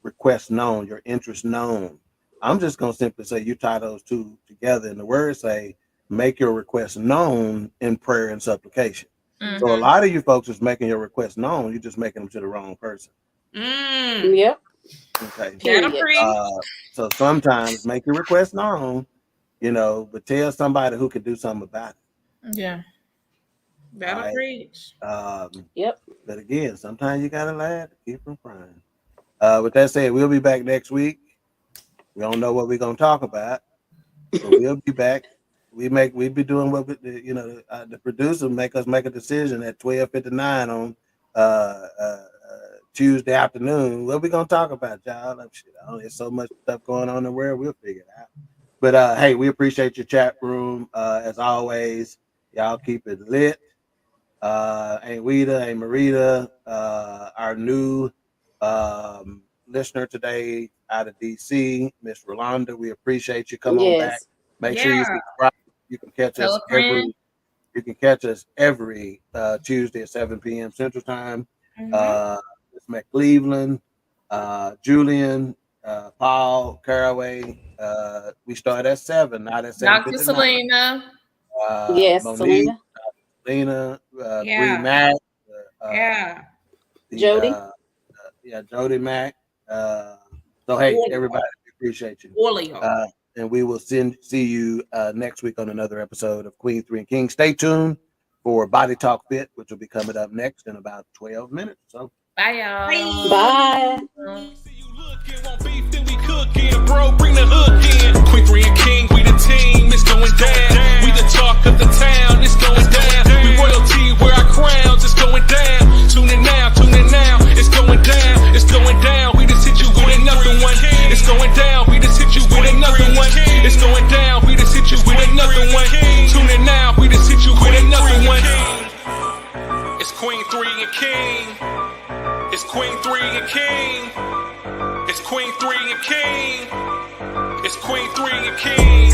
request known, your interest known. I'm just going to simply say you tie those two together, and the words say make your request known in prayer and supplication. Mhm. So a lot of you folks is making your request known, you're just making them to the wrong person. Yep. Okay. Period. So sometimes make your request known, but tell somebody who can do something about it. Yeah. That'll Right. preach. Yep. But again, sometimes you gotta laugh to keep from crying. With that said, we'll be back next week. We don't know what we're gonna talk about, but we'll be back. We be doing what the producer make us make a decision at 12:59 on Tuesday afternoon. What we gonna talk about, y'all? There's so much stuff going on in the world. We'll figure it out. But hey, we appreciate your chat room as always. Y'all keep it lit. Aunt Weta, Aunt Marita, our new listener today out of DC, Miss Rolanda. We appreciate you. Come on back. Make sure you subscribe. You can catch us every Tuesday at 7 p.m. Central Time. Miss McCleveland, Julian, Paul, Caraway. We start at 7, not at 7. Dr. Selena. Yes, Monique, Selena. Bree Mack. Jody. Jody Mack. So hey, everybody, we appreciate you. And we will see you next week on another episode of Queen 3 and King. Stay tuned for Body Talk Fit, which will be coming up next in about 12 minutes. So Bye, y'all. Bye. Won't beef, then we cooking, bro. Bring the hook in. Queen 3 and King, we the team. It's going down. We the talk of the town. It's going down. We royalty, wear our crowns. It's going down. Tune in now. It's going down. It's going down. We just hit you with another one. It's going down. We just hit you with another one. It's going down. We just hit you with another one. Tune in now. We just hit you with another one. It's Queen 3 and King. It's Queen 3 and King. It's Queen 3 and King. It's Queen 3 and King.